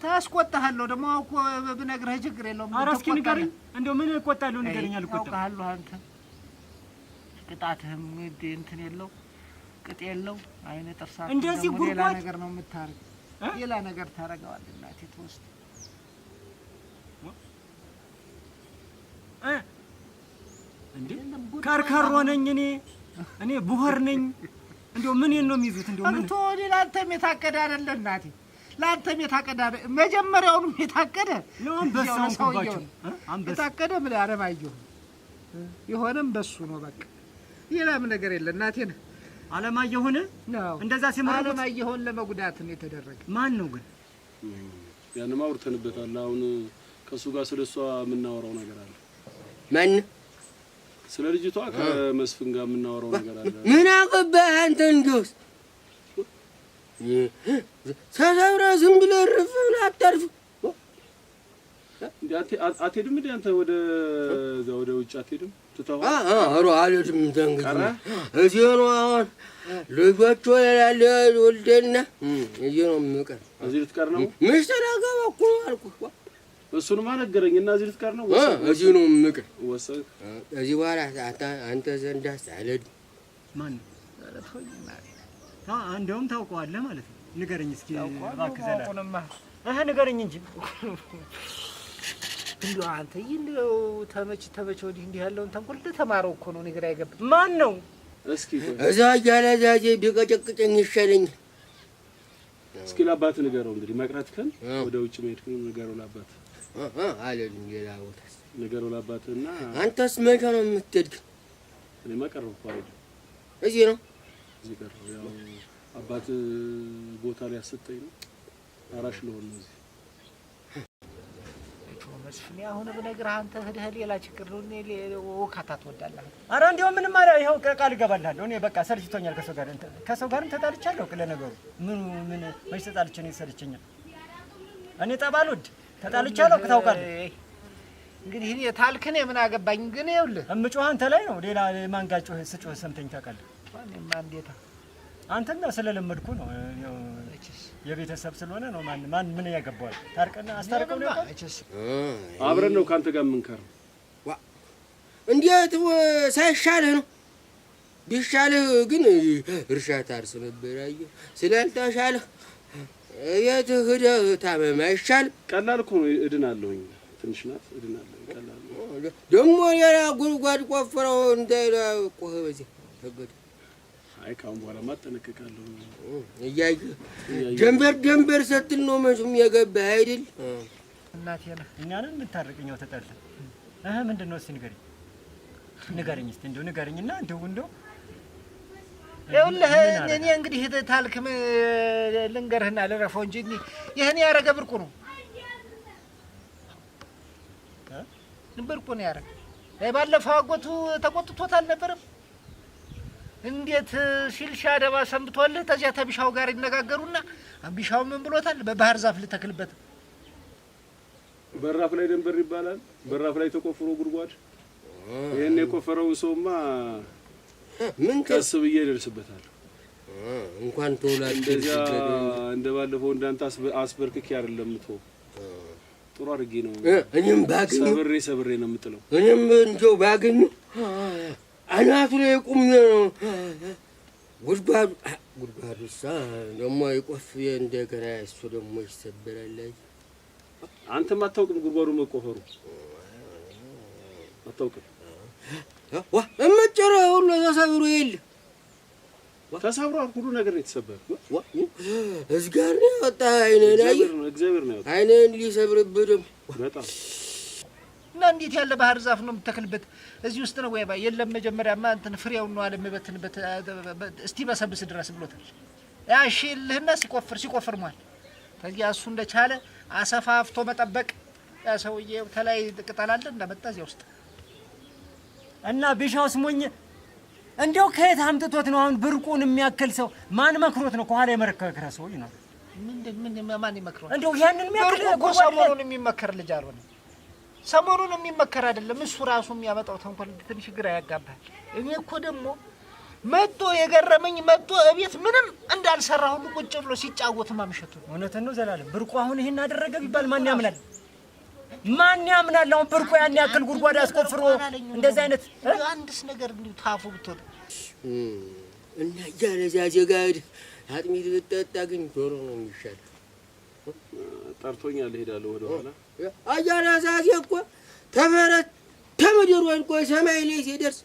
C: ታስቆጣሃለሁ ደግሞ እኮ ብነግርህ ችግር የለውም።
D: ኧረ እስኪ ንገረኝ። እንደው ምን እቆጣለሁ? ንገረኝ። አልቆጣም።
C: አውቃለሁ አንተ ቅጣትህም እንትን የለው ቅጥ የለው አይነ ጥርሳት
D: እንደዚህ
C: ሌላ ነገር ነው የምታረግ። ሌላ ነገር ታረጋዋለህ እናቴ ትወስድ
D: እንዴ ከርከሮ ነኝ እኔ ቡኸር ነኝ። እንደው ምን ነው የሚይዙት? እንደው ምን
C: አንተ ላንተም የታቀደ አይደለ እናቴ? ላንተም የታቀደ መጀመሪያውንም የታቀደ
D: ነው። አንበሳው ኩባቸው
C: የታቀደ ምን አረማየሁ ይሆንም በሱ ነው በቃ። ሌላም ነገር የለ እናቴ ነህ።
D: አለማየሁን እንደዛ ሲመረጥ
C: አለማየሁን ለመጉዳት ነው የተደረገ።
D: ማን ነው ግን?
E: ያንማ አውርተንበታል። አሁን ከሱ ጋር ስለሷ የምናወራው ነገር አለ።
A: ማን?
E: ስለ ልጅቷ ከመስፍን ጋር የምናወራው ነገር አለ።
A: ምን አገባህ አንተ? እንዲውስ ተሰብረህ ዝም ብለህ እርፍ ብለህ አታርፍም?
E: አትሄድም እንደ አንተ ወደ ውጭ አትሄድም? ትተኸው?
A: ኧረ አልሄድም። እንግዲህ እዚህ ነው አሁን ልጆቹ ወልደና እዚህ ነው የምቀር።
E: እዚህ ልትቀር ነው?
A: ሚስት ላገባ እኮ ነው አልኩህ።
E: እሱንማ ነገረኝ እና እዚህ ልትቀር ነው?
A: እዚህ ነው የምቀር።
E: ወሰንክ?
A: እዚህ በኋላ አንተ ዘንድ አልሄድም።
D: ማን ነው? እንደውም ታውቀዋለህ ማለት ነው። ንገረኝ እስኪ እባክህ ዘላለም። ንገረኝ እንጂ
C: እንደው አንተ ይሄው ተመች ወዲህ እንዲህ ያለውን ተንኮል ተማረው እኮ ነው ነገር አይገባም።
D: ማን ነው?
E: እስኪ
A: እዛ ያለ ዛዜ ቢቀጨቅጨኝ ይሻለኛል።
E: እስኪ ለአባት ንገረው እንግዲህ መቅረትከን ወደ ውጭ መሄድከን ንገረው ለአባት
A: አለልኝ ሌላ ቦታስ
E: ንገረው ለአባትና
A: አንተስ መቼ ነው የምትሄድ?
E: እኔማ ቀረብኩ አይደል
A: እዚህ ነው
E: እዚህ ቀረብ ያው አባት ቦታ ላይ ያሰጠኝ ነው አራሽ ለሆነ ነው እዚህ
C: መስፍኔ አሁን በነገር አንተ ሄደህ ሌላ ችግር ነው እኔ ወካታ ትወዳለህ።
D: ኧረ እንደው ምንም አለ ይኸው ቃል እገባልሃለሁ። እኔ በቃ ሰልችቶኛል ከሰው ጋርም ተጣልቻለሁ። ለነገሩ ምን መች ተጣልቼ ነው ሰልችኛል። እኔ ጠባልወድ ተጣልቻለሁ ታውቃለህ።
C: እንግዲህ እኔ ታልክኔ ምን አገባኝ ግን ይኸውልህ
D: እምጮህ አንተ ላይ ነው። ሌላ ማንጋጮህ ስጮህ ሰምተኝ ታውቃለህ።
C: እኔማ እንዴታ
D: አንተም ያው ስለለመድኩ ነው ያው የቤተሰብ ስለሆነ ነው። ማን ምን ያገባዋል? ታርቀና አስታርቀው ነው
E: አብረን ነው ካንተ ጋር የምንከረው።
A: እንዴት ሳይሻልህ ነው? ቢሻልህ ግን እርሻ ታርስ ነበር። አየህ ስላልተሻለህ የት ሄደህ ታመም አይሻልም?
E: ቀላል እኮ ነው። እድናለሁኝ ትንሽ ናት እድናለሁ። ቀላል ነው
A: ደግሞ ሌላ ጉድጓድ ቆፍረው እንዳይቆህ በዚህ ተገደ
E: አይ ካሁን በኋላ ማጠነቀቃለሁ።
A: እያየህ ጀንበር ስትል ነው መቼም የገባህ አይደል?
C: እናቴ ነህ
D: እኛንም የምታርቅኛው ተጣልተን ምንድን ነው እስኪ ንገረኝ እስኪ እንደው ንገረኝና እንደው
C: ይኸውልህ እኔ እንግዲህ ታልክም ልንገርህና ልረፈው እንጂ ይህን ያረገ ብርቁ ነው ብርቁ ነው ያረገ። ባለፈው አጎቱ ተቆጥቶት አልነበረም? እንዴት ሲልሻ ደባ ሰምቶልህ ተዚያ ተቢሻው ጋር ይነጋገሩና ቢሻው ምን ብሎታል? በባህር ዛፍ ልተክልበት
E: በራፍ ላይ ደንበር ይባላል። በራፍ ላይ ተቆፍሮ ጉድጓድ ይሄን የቆፈረው ሰውማ
A: ምን
E: ቀስ ብዬ ደርስበታል።
A: እንኳን ተውላል
E: እንደባለፈው እንዳንተ አስበርክክ አይደለም ተው ጥሩ አድርጌ ነው
A: እኔም ባገኝ
E: ሰብሬ ነው የምጥለው።
A: እኔም እንደው ባገኝ አናቱ ላይ ቁሜ ነው ጉድጓዱሳ ደግሞ ይቆፍር እንደገና እሱ ደግሞ ይሰበራል።
E: አንተም አታውቅም ጉድጓዱ መቆፈሩ አታውቅም።
A: እመጨረው ሁሉ ተሰብሮ የለ
E: ተሰብሯል። ሁሉ ነገር የተሰበረ
A: እዝጋር ነው ወጣ አይነን
E: እግዚአብሔር ነው
A: አይነን ሊሰብርብህ ደግሞ
E: በጣም
C: እና እንዴት ያለ ባህር ዛፍ ነው የምትተክልበት? እዚህ ውስጥ ነው ወይ? የለም መጀመሪያማ እንትን ፍሬውን ነው አለ የምበትንበት እስቲ በሰብስ ድረስ ብሎታል። ያሺ ልህና ሲቆፍር ሟል ከዚያ እሱ እንደቻለ አሰፋፍቶ መጠበቅ። ያ ሰውዬው ተላይ ቅጠል አለ እንደመጣ እዚያ ውስጥ
D: እና ቢሻው ስሞኝ እንደው ከየት አምጥቶት ነው አሁን ብርቁን የሚያክል ሰው ማን መክሮት ነው? ከኋላ የመረከረ ሰው ነው።
C: ምን ማን ይመክረው?
D: እንደው ያንን የሚያክል
C: ሰሞኑን የሚመከር ልጅ አልሆነ። ሰሞኑን የሚመከር አይደለም እሱ ራሱ የሚያመጣው ተንኮል ትንሽ ግራ ያጋባል። እኔ እኮ ደግሞ መጥቶ የገረመኝ መጥቶ እቤት ምንም እንዳልሰራ ሁሉ ቁጭ ብሎ ሲጫወት ማምሸቱ።
D: እውነትን ነው ዘላለም። ብርቁ አሁን ይሄን አደረገ ቢባል ማን ያምናል? ማን ያምናል? አሁን ብርቁ ያን ያክል ጉድጓድ አስቆፍሮ እንደዚህ አይነት
C: አንድስ ነገር እንዲሁ ታፉ ብትወጣ
A: እና ያለዛዜ ጋር አጥሚት ብትጠጣ ግን ዶሮ ነው የሚሻል።
E: ጠርቶኛል እሄዳለሁ ወደ ኋላ።
A: አያለዛዜ እኮ ተፈረት ተመደሩ አልቆ ሰማይ ላይ ሲደርስ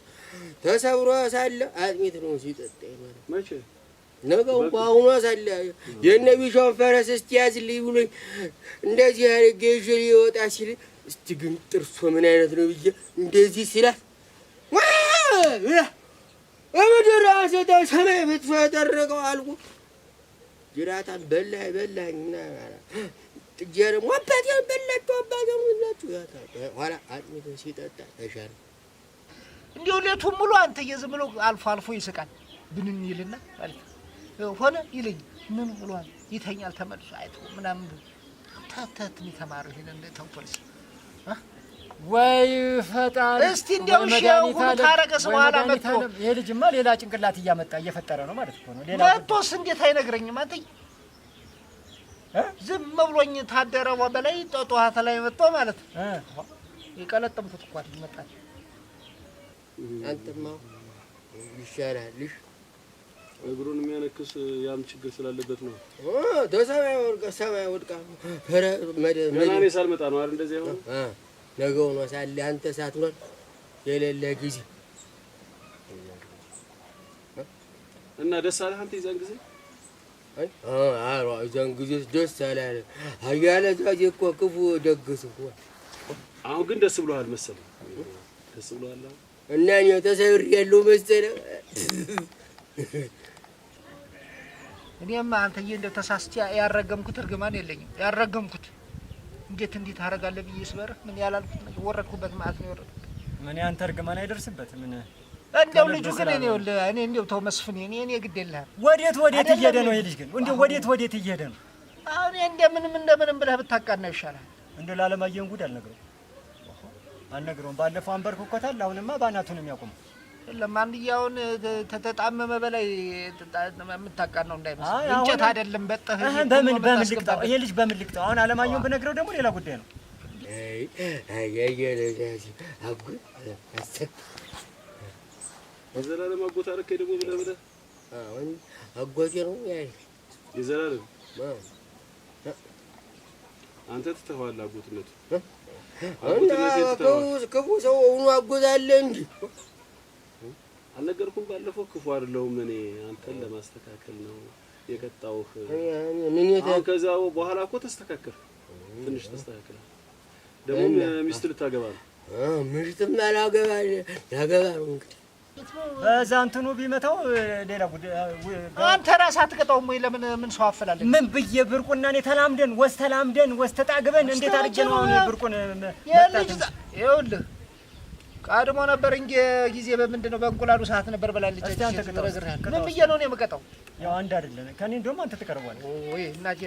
A: ተሰብሮ ሳለ አጥሚት ነው ሲጠጣ ማለት
E: መቼ
A: ነገው አሁን ሳለ የነቢሻውን ፈረስ እስቲ ያዝልኝ ብሎኝ እንደዚህ አድርጌ ይዤ ሊወጣ ሲል እስቲ ግን ጥርሶ ምን አይነት ነው ብዬ እንደዚህ ሲላት እምድር አንስታ ሰማይ ብትፈጠርቀው አልኩ። ጅራታን በላኝና ጥጄ ደግሞ አባቴን በላችሁ አባቴን ሁላችሁ ኋላ አጥሚት ሲጠጣ ተሻለ።
C: እንዲሁ ሌቱን ሙሉ አንተ ዝም ብሎ አልፎ አልፎ ይስቃል ብንን ይልና ማለት ሆነ ይለኝ ምን ብሏል ይተኛል ተመልሶ አይቶ ምናምን ታታትኒ ተማሩ ይሄን እንደ ተንኮልስ
D: ወይ ፈጣሪ
C: እስቲ እንደው ሻው ታረቀስ በኋላ መጥቶ
D: ይሄ ልጅማ ሌላ ጭንቅላት እያመጣ እየፈጠረ ነው ማለት ነው። ሌላ
C: መጥቶስ እንዴት አይነግረኝም? አንተ ዝም ብሎኝ ታደረ በላይ ጧጧታ ላይ መጥቶ ማለት ይቀለጥምኩት እኮ ይመጣል።
A: አንተማ ይሻላልሽ
E: እግሩን የሚያነክስ ያም ችግር ስላለበት ነው።
A: ሰማይ ወድቃ
E: ገና እኔ ሳልመጣ ነው አይደል እንደዚህ ያው
A: ነገው ነው ሳለ አንተ ሳትኖር የሌለ ጊዜ
E: እና ደስ አለህ አንተ ይዛን ጊዜ
A: እዛን ጊዜ ደስ አላለ አያለ ዛሬ እኮ ክፉ ደግስ እኮ
E: አሁን ግን ደስ ብሎሃል መሰለኝ። ደስ ብሎሃል
A: እና እኔ ተሰብሬያለሁ መሰለህ።
C: እኔማ አንተዬ እንደው ተሳስቼ ያረገምኩት እርግማን የለኝም። ያረገምኩት እንዴት አደርጋለሁ ብዬ ስበርህ ምን ያላልኩት ነገር ወረድኩበት ማለት ነው የወረድኩት።
D: ምን ያንተ እርግማን አይደርስበት ምን
C: እንደው ልጁ ግን እኔ እንደው ተው መስፍኔ እኔ ግድ የለህም።
D: ወዴት እየሄደ ነው ይሄ ልጅ ግን? እንደው ወዴት እየሄደ ነው?
C: አሁን እንደምንም ብለህ ብታቃናው ይሻላል።
D: እንደው ላለማየን ጉድ አልነግረውም። ባለፈው አንበርክኮታል። አሁንማ ባናቱ ነው የሚያቆመው።
C: ለማንኛውን ተተጣመመ በላይ የምታቃናው እንዳይመስል እንጨት አይደለም በጠህ
D: በምን ልቅጣው? ይሄ ልጅ በምን ልቅጣው? አሁን አለማየውን ብነግረው ደግሞ ሌላ ጉዳይ ነው።
E: የዘላለም አጎት አደረከኝ ደግሞ ብለህ
A: አሁን አጎቴ ነው ያይ
E: የዘላለም አንተ ትተኸዋለህ አጎትነቱ።
A: ክፉ ሰው ሆኖ አጎት አለ እንጂ
E: አልነገርኩም? ባለፈው ክፉ አይደለሁም እኔ አንተን ለማስተካከል ነው የቀጣሁህ። አሁን ከዛው በኋላ እኮ ተስተካከል፣ ትንሽ ተስተካከል። ደግሞ ሚስት ልታገባ ነው።
A: ሚስትም ያገባ ነው እንግዲህ
D: በዛ እንትኑ ቢመታው ሌላ ጉዳይ።
C: አንተ ራስህ አትቀጣውም ወይ? ለምን ምን ሰው አፈላለህ?
D: ምን ብዬ ብርቁና እኔ ተላምደን ተጣግበን እንዴት አድርጌ ነው አሁን ብርቁን
C: ይኸውልህ ቀድሞ ነበር እንጂ ጊዜ በምንድን ነው በእንቁላሉ ሰዓት ነበር በላለች። ምን ብዬ ነው እኔ የምቀጣው?
D: ያው አንድ አይደለም ከኔ እንደውም አንተ ትቀርባለህ
C: ወይ እናቴ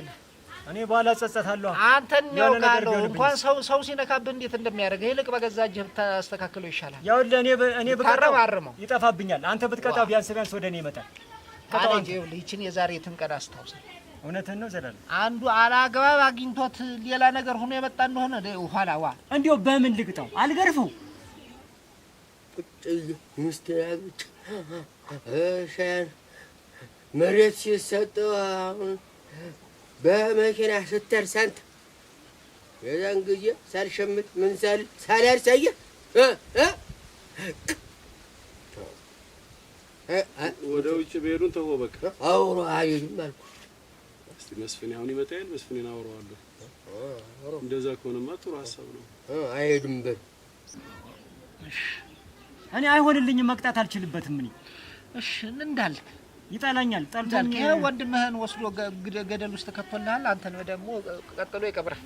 D: እኔ በኋላ ጸጸታለሁ።
C: አንተን ነው ካለው እንኳን ሰው ሲነካብህ እንዴት እንደሚያደርግ ይልቅ በገዛ እጅህ ብታስተካክለው ይሻላል።
D: ያው እኔ ብቀጣው ይጠፋብኛል። አንተ ብትቀጣው ቢያንስ ወደ እኔ ይመጣል።
C: ቀጣው ይችን የዛሬትን ቀን አስታውስ።
D: እውነትህን ነው ዘላለም።
C: አንዱ አላግባብ አግኝቶት ሌላ ነገር ሆኖ የመጣ እንደሆነ ኋላ
D: እንዴው በምን ልቅጣው? አልገርፈው
A: ሚስትናግጭ ሻን መሬት ሲሰጠው አሁን በመኪና ስተርሳንት የዛን ጊዜ ሳልሸምት ምን ሳላርሳየ
E: ወደ ውጭ ብሄዱን ተወው በቃ
A: አውሮ አይልም አልኩ።
E: እስቲ መስፍኔ አሁን ይመጣል። መስፍኔን አውራዋለሁ። እንደዛ ከሆነማ ጥሩ ሀሳብ ነው።
A: አይሄድም በል
D: እኔ አይሆንልኝም። መቅጣት አልችልበትም።
C: እሺ እንዳልክ
D: ይጣላኛል።
C: ጠልቶኝ ወንድምህን ወስዶ ገደል ውስጥ ተከቶልሃል። አንተን ደግሞ ቀጥሎ ይቀብራል።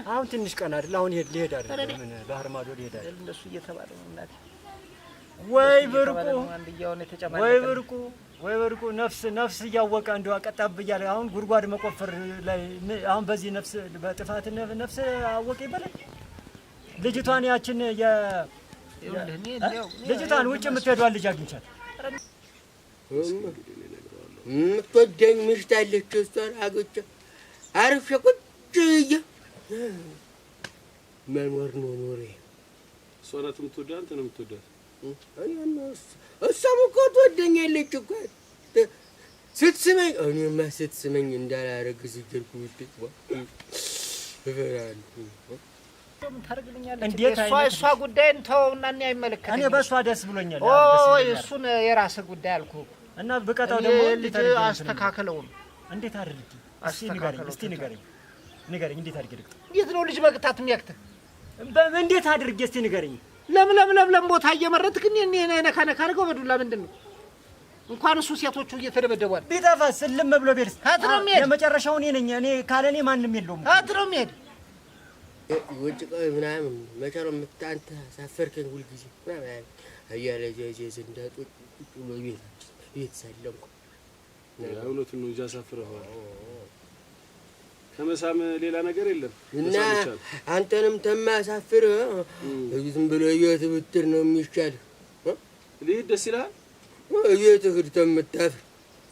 D: አሁን ትንሽ ቀን አይደል? አሁን ሊሄድ አይደል? ምን ባህር ማዶ ሊሄድ አይደል?
C: እንደሱ እየተባለ ነው እናቴ።
D: ወይ ብርቁ ነፍስ እያወቀ እንደው አቀጣብ እያለ አሁን ጉድጓድ መቆፈር ላይ አሁን በዚህ ነፍስ በጥፋት ነፍስ አወቀ ይበላል። ልጅቷን ያችን ልጅቷን ውጭ የምትሄዷን ልጅ አግኝቻት
A: የምትወደኝ ሚስት አለች። እሷን አግኝቼ አርፌ ቁጭ ብዬ መኖር ነው ኖሬ።
E: እሷ ናት የምትወደው? አንተ ነው የምትወዳት?
A: እሷም እኮ ትወደኛለች እኮ ስትስመኝ። እኔማ ስትስመኝ እንዳላረግዝ እያልኩ እፈራለሁ።
C: እንዴት እሷ ጉዳይን ተውና እኔ አይመለከተኝም።
D: እኔ በእሷ ደስ ብሎኛል።
C: እሱን የራስህ ጉዳይ አልኩህ
D: እና ብቀጣው ደግሞ
C: ልጅ አስተካክለው።
D: እንዴት አድርግ? እስቲ ንገረኝ። እንዴት አድርግ?
C: እንዴት ነው ልጅ መቅጣት የሚያክትህ?
D: እንዴት አድርግ? እስቲ ንገረኝ።
C: ለምለም ቦታ እየመረጥክ እኔ ነካ አድርገው በዱላ ምንድን ነው? እንኳን እሱ ሴቶቹ እየተደበደቧል።
D: ቢጠፋስ ልም ብሎ ቤርስ
C: አትሮም ይሄድ
D: የመጨረሻው እኔ ነኝ። እኔ ካለኔ ማንም የለውም።
C: አትሮም ይሄድ
A: ውጭ ቆይ ምናምን መቼ ነው አንተ ሳፈርከኝ ሁልጊዜ ምናምን እያለ እንዳጡ ብሎ ቤት ሰለምኩ።
E: እውነቱን ነው እንጂ አሳፍረኸዋል። ከመሳም ሌላ ነገር የለም
A: እና አንተንም ተማሳፍርህ ዝም ብሎ ቤት ብትር ነው የሚሻል።
E: ልሂድ ደስ ይልሃል?
A: ቤት እህድ ተምታፍር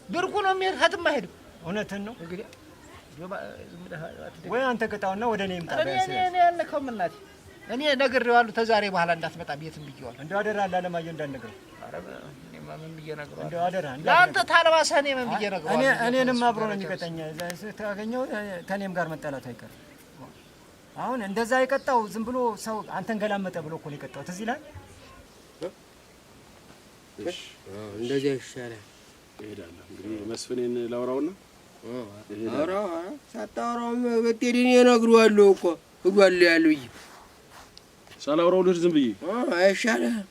C: ብርቁ ነው የሚሄድ ከትም አይሄድም።
D: እውነትን ነው እንግዲህ ወይ አንተ ቅጣውና ወደ እኔ ይምጣ።
C: እኔ ያልነካውም እናቴ እኔ ነግሬዋለሁ። ተዛሬ በኋላ እንዳትመጣ ቤትም ብዬዋለሁ።
D: እንደው አደራ ለማየው እንዳትነግረው።
C: ምን ብዬ ነግረዋለሁ?
D: እንደው አደራ
C: ለአንተ ታልባሰህ እኔ ምን ብዬ ነግረዋለሁ?
D: እኔንም አብሮ ነው የሚቀጣኝ። ታገኘው ከእኔም ጋር መጣላት አይቀርም። አሁን እንደዛ የቀጣው ዝም ብሎ ሰው አንተን ገላመጠ ብሎ እኮ ነው የቀጣው። ትዝ ይልሃል?
A: እንደዚያ ይሻላል።
E: እሄዳለሁ እንግዲህ መስፍኔን ላውራውና
A: ኧረ ሳታወራውም ብትሄድ እኔ እነግረዋለሁ እኮ እጓለሁ ብዬ
E: ሳላወራው ልሂድ ዝም ብዬ
A: አይሻልህም?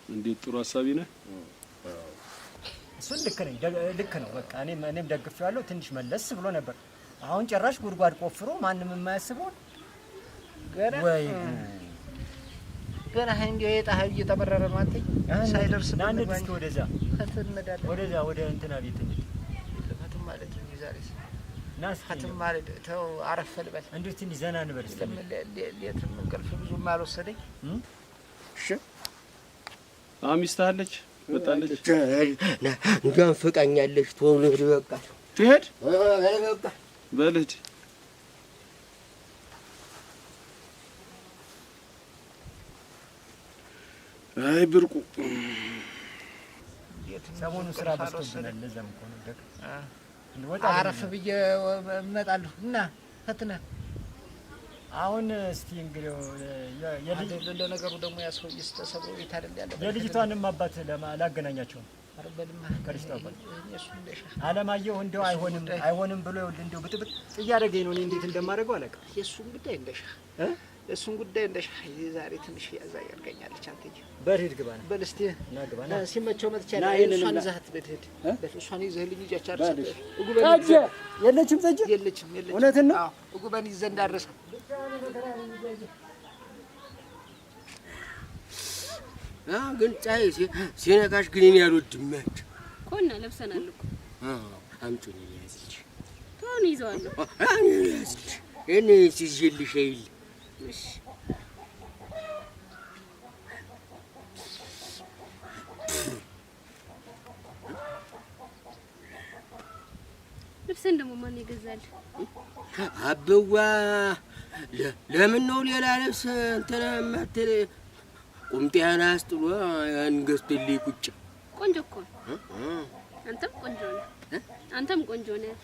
E: እንዴት ጥሩ ሀሳቢ ነህ።
D: እሱን ልክ ነው። በቃ እኔም ደግፌዋለሁ። ትንሽ መለስ ብሎ ነበር። አሁን ጭራሽ ጉድጓድ ቆፍሮ ማንም የማያስበውን ወይ
C: ገና እንዲያው የጣህ እየተበረረ ነው። አንተ ሳይደርስ
D: ናንድ እስኪ ወደዛ ወደ እንትና ቤት እንዴ
C: ለፈትም ማለት ነው። ዛሬስ
D: ናስ
C: ፈትም ማለት ተው አረፍ ልበል።
D: እንዴት እንዲ ዘና እንበል እስኪ
C: ሌትም እንቅልፍ ብዙም አልወሰደኝ።
A: እሺ
E: ሚስትህ አለች መጣለች
A: እንኳን ፍቃኛለች። ቶሎ በቃ
E: ትሄድ
A: በቃ
E: በልሂድ አይ ብርቁ
D: ሰሞኑን ስራ በዝቶብናል። ለዛም እኮ ነው ደግ
C: አረፍ ብዬ እመጣለሁ እና ፈትነህ
D: አሁን እስቲ እንግዲህ
C: ለነገሩ ደግሞ ያ ሰውዬ ተሰብሮ ቤት አይደል ያለው።
D: የልጅቷንም አባት ላገናኛቸው ከልጅቷ አባት አለማየሁ እንደው አይሆንም ብሎ እንደው ብጥብጥ እያደረገኝ ነው። እኔ እንዴት እንደማደርገው አላውቅም።
C: የእሱን ጉዳይ እንደሻ ዛሬ ትንሽ ያዛ ያርገኛለች። አንተዬ
D: በልሂድ ግባና
C: በል እስቲ
D: ና ግባና
C: ሲመቸው መጥቻለሁ። እሷን ይዘሃት በትሄድ እሷን ይዘህልኝ እጃቻር
D: ጠጅ የለችም። ጠጅ
C: የለችም።
D: እውነትን ነው።
C: እጉበን ይዘህ እንዳረሰ
A: ግን ፀሐይ ሲነካሽ ግን እኔ አልወድም።
B: ኮና ለብሰናል እኮ
A: አምጪኝ ያዝልሽ
B: ቶን ይዘዋለሁ
A: ያዝልሽ እኔ ሲዝልሽ አይል
B: እሺ ልብስን ደግሞ ማን ይገዛል?
A: አበዋ ለምን ነው ሌላ ልብስ እንትን የማትል ቁምጤና አስጥሎ አንገስትልኝ ቁጭ
B: ቆንጆ እኮ አንተም ቆንጆ ነህ። አንተም ቆንጆ ነህ።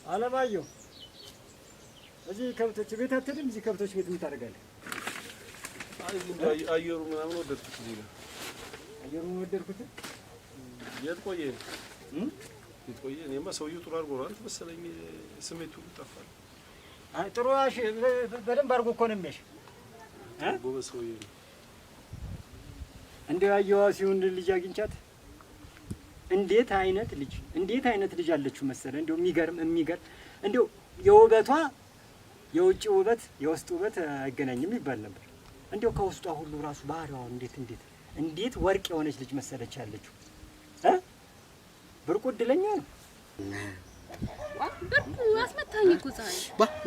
D: አለማየሁ እዚህ ከብቶች ቤት አትሄድም? እዚህ ከብቶች ቤት ምን ታደርጋለህ?
E: አየሩ ምናምን ወደድኩት። እዚህ ጋር
D: አየሩን ወደድኩት።
E: የት ቆየህ? እኔማ ሰውዬው ጥሩ አድርጎ ነው መሰለኝ። ስሜቱ ጠፋል።
D: አይ ጥሩ በደንብ አድርጎ እኮ ነው የሚያሽ።
E: ጎበዝ ሰውዬ ነው።
D: እንደው ያየዋ ሲሆን ልጅ አግኝቻት እንዴት አይነት ልጅ አለችው መሰለህ። እንደው የሚገርም እንደው የውበቷ የውጭ ውበት የውስጥ ውበት አይገናኝም ይባል ነበር። እንደው ከውስጧ ሁሉ ራሱ ባህሪዋ እንዴት ወርቅ የሆነች ልጅ መሰለች ያለችው። ብርቁ እድለኛ ነው።
B: ብርቁ አስመታኝ እኮ ፀሐይ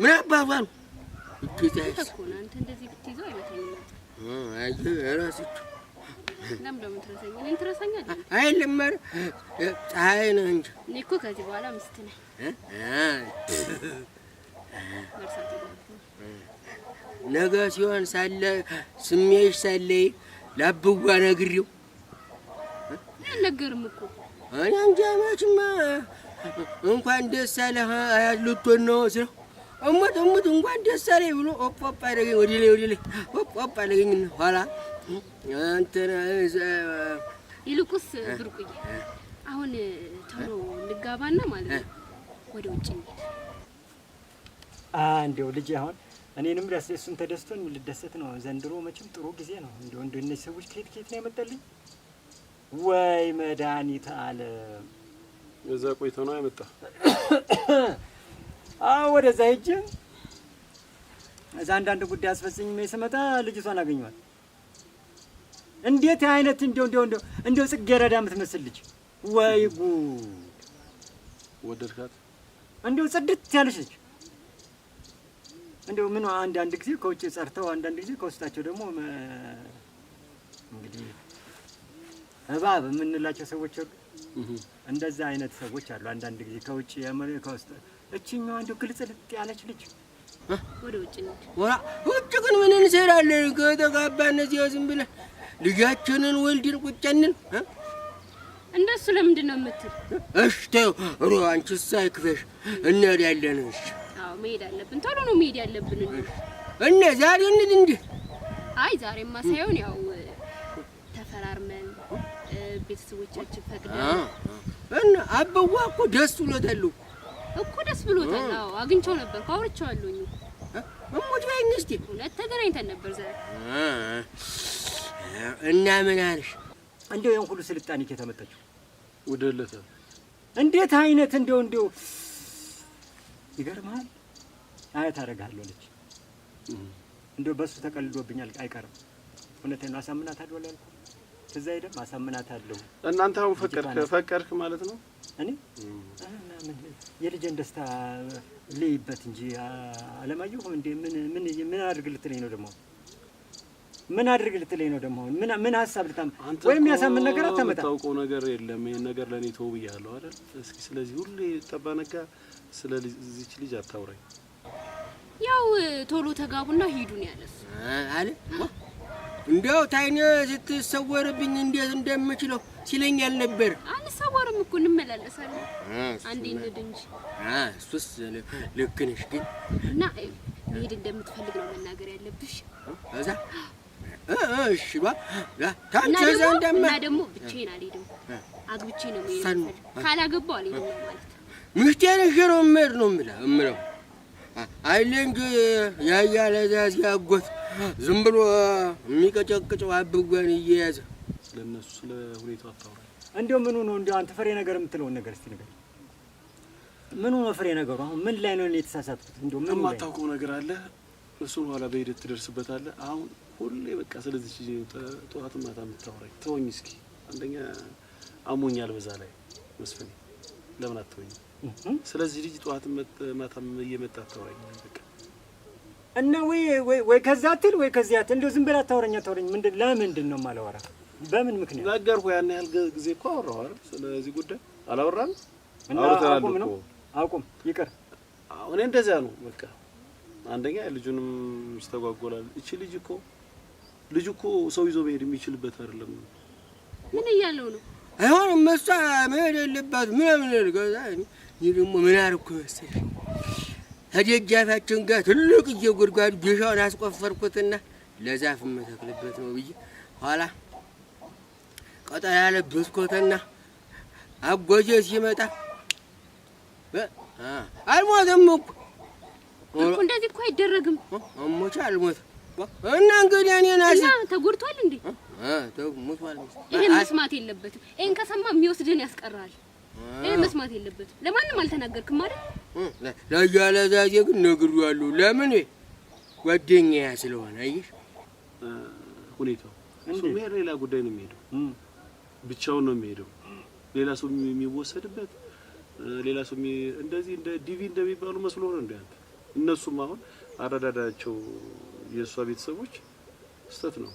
A: ምን አባባ ነው
B: እኮ አንተ እንደዚህ ብትይዘው አይመታኝም ነበር።
A: እራስህ
B: ለምን ትረሳኝ? እኔን ትረሳኛለህ?
A: አይደለም ፀሐይ ነህ እንጂ
B: እኔ እኮ ከዚህ በኋላ ሚስት ነኝ።
A: ነገ ሲሆን ሳለ ስሜሽ ሳለ ላብዋ ነግሬው
B: አልነገርም እኮ
A: እኔ እንጃ። መቼም እንኳን ደስ አለህ ልትሆን ነው ስለው እሙት እንኳን ደስ አለኝ ብሎ ኦፕ አደረገኝ። ወደ ላይ ኦፕ አደረገኝ። ኋላ እንትን
B: ይልቁስ ብርቁዬ አሁን ቶሎ ልጋባና ማለት ነው ወደ ውጭ እንሂድ።
D: እንደው ልጅ አሁን እኔንም እሱን ተደስቶን ልደሰት ነው። ዘንድሮ መቼም ጥሩ ጊዜ ነው። እንደው እነዚህ ሰዎች ከየት ነው ያመጣልኝ? ወይ መድኃኒት አለ
E: እዛ ቆይተው ነው ያመጣ።
D: ወደዛ ሂጅ እዛ አንዳንድ ጉዳይ አስፈጽሜ ስመጣ ልጅቷን አገኘኋት። እንዴት አይነት እንደው ጽጌረዳ የምትመስል ልጅ! ወይ ጉድ!
E: ወደድካት?
D: እንደው ጽድት ያለች ልጅ። እንደው ምን አንዳንድ ጊዜ ከውጭ ጸርተው አንዳንድ ጊዜ ከውስጣቸው ደግሞ እንግዲህ እባብ የምንላቸው ሰዎች አሉ። እንደዛ አይነት ሰዎች አሉ። አንዳንድ ጊዜ ከውጭ ከውስጥ እችኛዋ እንደው ግልጽልጥ ያለች ልጅ
B: ወደ ውጭ ነው።
A: ውጭ ግን ምን እንሰራለን? ከተጋባን እዚያው ዝም ብለን ልጃችንን ወልድን ቁጭንን
B: እንደሱ ለምንድን ነው የምትል?
A: እሺ ተይው አንቺስ አይክፈሽ እንሄዳለን። እሺ
B: አዎ መሄድ አለብን። ቶሎ ነው መሄድ ያለብን።
A: እና ዛሬ እንሂድ እንዴ?
B: አይ ዛሬማ ሳይሆን ያው ተፈራርመን ቤተሰቦቻችን ፈቅደን
A: እና አበዋ እኮ ደስ ብሎታል
B: እኮ ደስ ብሎታል። አዎ አግኝቼው ነበር አውርቼዋለሁኝ
A: እሞት ባይኝ እስቲ
B: እውነት ተገናኝተን ነበር ዛሬ
A: እና ምን አለሽ
D: እንደው ያን ሁሉ ስልጣኔ ከተመጣችው
E: ወደለታ
D: እንዴት አይነት እንደው ይገርማል አያት አረጋለሁ ልጅ እንደው በሱ ተቀልዶብኛል አይቀርም እውነቴን ነው አሳምናታለሁ አላልኩ ከዛ ሄደም አሳምናታለሁ
E: እናንተ አሁን ፈቀርክ ማለት ነው
D: እኔ ምን የልጅን ደስታ ለይበት እንጂ አለማየሁ እንዴ ምን አድርግ ልትለኝ ነው ደግሞ ምን አድርግ ልትለኝ ነው ደግሞ ምን ሐሳብ ልታም ወይም ያሳምን ነገር አታመጣ
E: ታውቀው ነገር የለም ይሄን ነገር ለኔ ተው ብያለሁ አይደል እስኪ ስለዚህ ሁሌ ጠባነጋ ስለዚህ ልጅ አታውራኝ
B: ያው ቶሎ ተጋቡና ሂዱን ያለስ
A: አለ እንደው ታይነ ስትሰወርብኝ እንዴት እንደምችለው ሲለኛል ነበር
B: አንሰወርም እኮ እንመላለሳለን አንዴ እንድንጂ
A: እሱስ ልክ ነሽ ግን
B: እና መሄድ እንደምትፈልግ ነው መናገር ያለብሽ
A: እዛ እሺ ታንቺ ዘንደማ
B: እና ደግሞ ብቻዬን አልሄድም አግብቼ ነው የምሄደው ካላገባው አልሄድም ማለት
A: ምሽቴን ሽሮ ምር ነው የምለው አይለንግ ያያለ ዛዝ ያጎት ዝም ብሎ የሚቀጨቅጨው አብጓን እየያዘ
E: ስለነሱ ስለ ሁኔታው አታውራ
D: እንደው ምኑ ነው እንደው አንተ ፍሬ ነገር የምትለው ነገር እስቲ ነገር ምኑ ነው ፍሬ ነገሩ አሁን ምን ላይ ነው የተሳሳትኩት እንደው ምን
E: የማታውቀው ነገር አለ እሱን ኋላ በሂደት ትደርስበታለህ አሁን ሁሌ በቃ ስለዚህ ጠዋት ማታ የምታወራኝ ተወኝ እስኪ አንደኛ አሞኛል በዛ ላይ መስፈኔ ለምን አትወኝ ስለዚህ ልጅ ጠዋት ማታም እየመጣ ታወራኝ በቃ
D: እና ወይ ከዛትል ወይ ከዚያት እንደው ዝም ብላ ታወራኛ ለምንድን ነው ማላወራ በምን ምክንያት
E: ነገርኩ ያን ያህል ጊዜ እኮ አወራሁ አይደል ስለዚህ ጉዳይ አላወራን
D: አቁም ይቅር
E: አሁን እንደዛ ነው በቃ አንደኛ ልጁንም ይስተጓጎላል እቺ ልጅ እኮ ሰው ይዞ መሄድ የሚችልበት አይደለም
B: ምን እያለው ነው
A: አይሆንም መሳ መሄድ የለባት ምን ልገዛ ይልሙ ምን አርኩ መሰለሽ ከደጃፋችን ጋር ትልቅ እየጉድጓድ ቢሻውን አስቆፈርኩትና ለዛፍ መተክልበት ነው ብዬ ኋላ ቀጠላ ያለበስኩትና አጎጄ ሲመጣ አልሞተም እኮ
B: እንደዚህ እኮ አይደረግም
A: ሞቻ አልሞተም እና እንግዲህ እኔን አስ
B: እና ተጎድቷል እንዴ
A: ሞቷል
B: ይሄን መስማት የለበትም ይሄን ከሰማ የሚወስድን ያስቀራል ይሄን መስማት የለበትም ለማንም አልተናገርክም አይደል
A: ለያለዛዜ ግን ነግሬዋለሁ ለምን ጓደኛዬ ስለሆነ አይሽ
E: ሁኔታው እሱ ሌላ ጉዳይ ነው የሚሄደው ብቻውን ነው የሚሄደው ሌላ ሰው የሚወሰድበት ሌላ ሰው እንደዚህ እንደ ዲቪ እንደሚባሉ መስሎ ነው እንዴ አንተ እነሱም አሁን አረዳዳቸው የሷ ቤተሰቦች ስተት ነው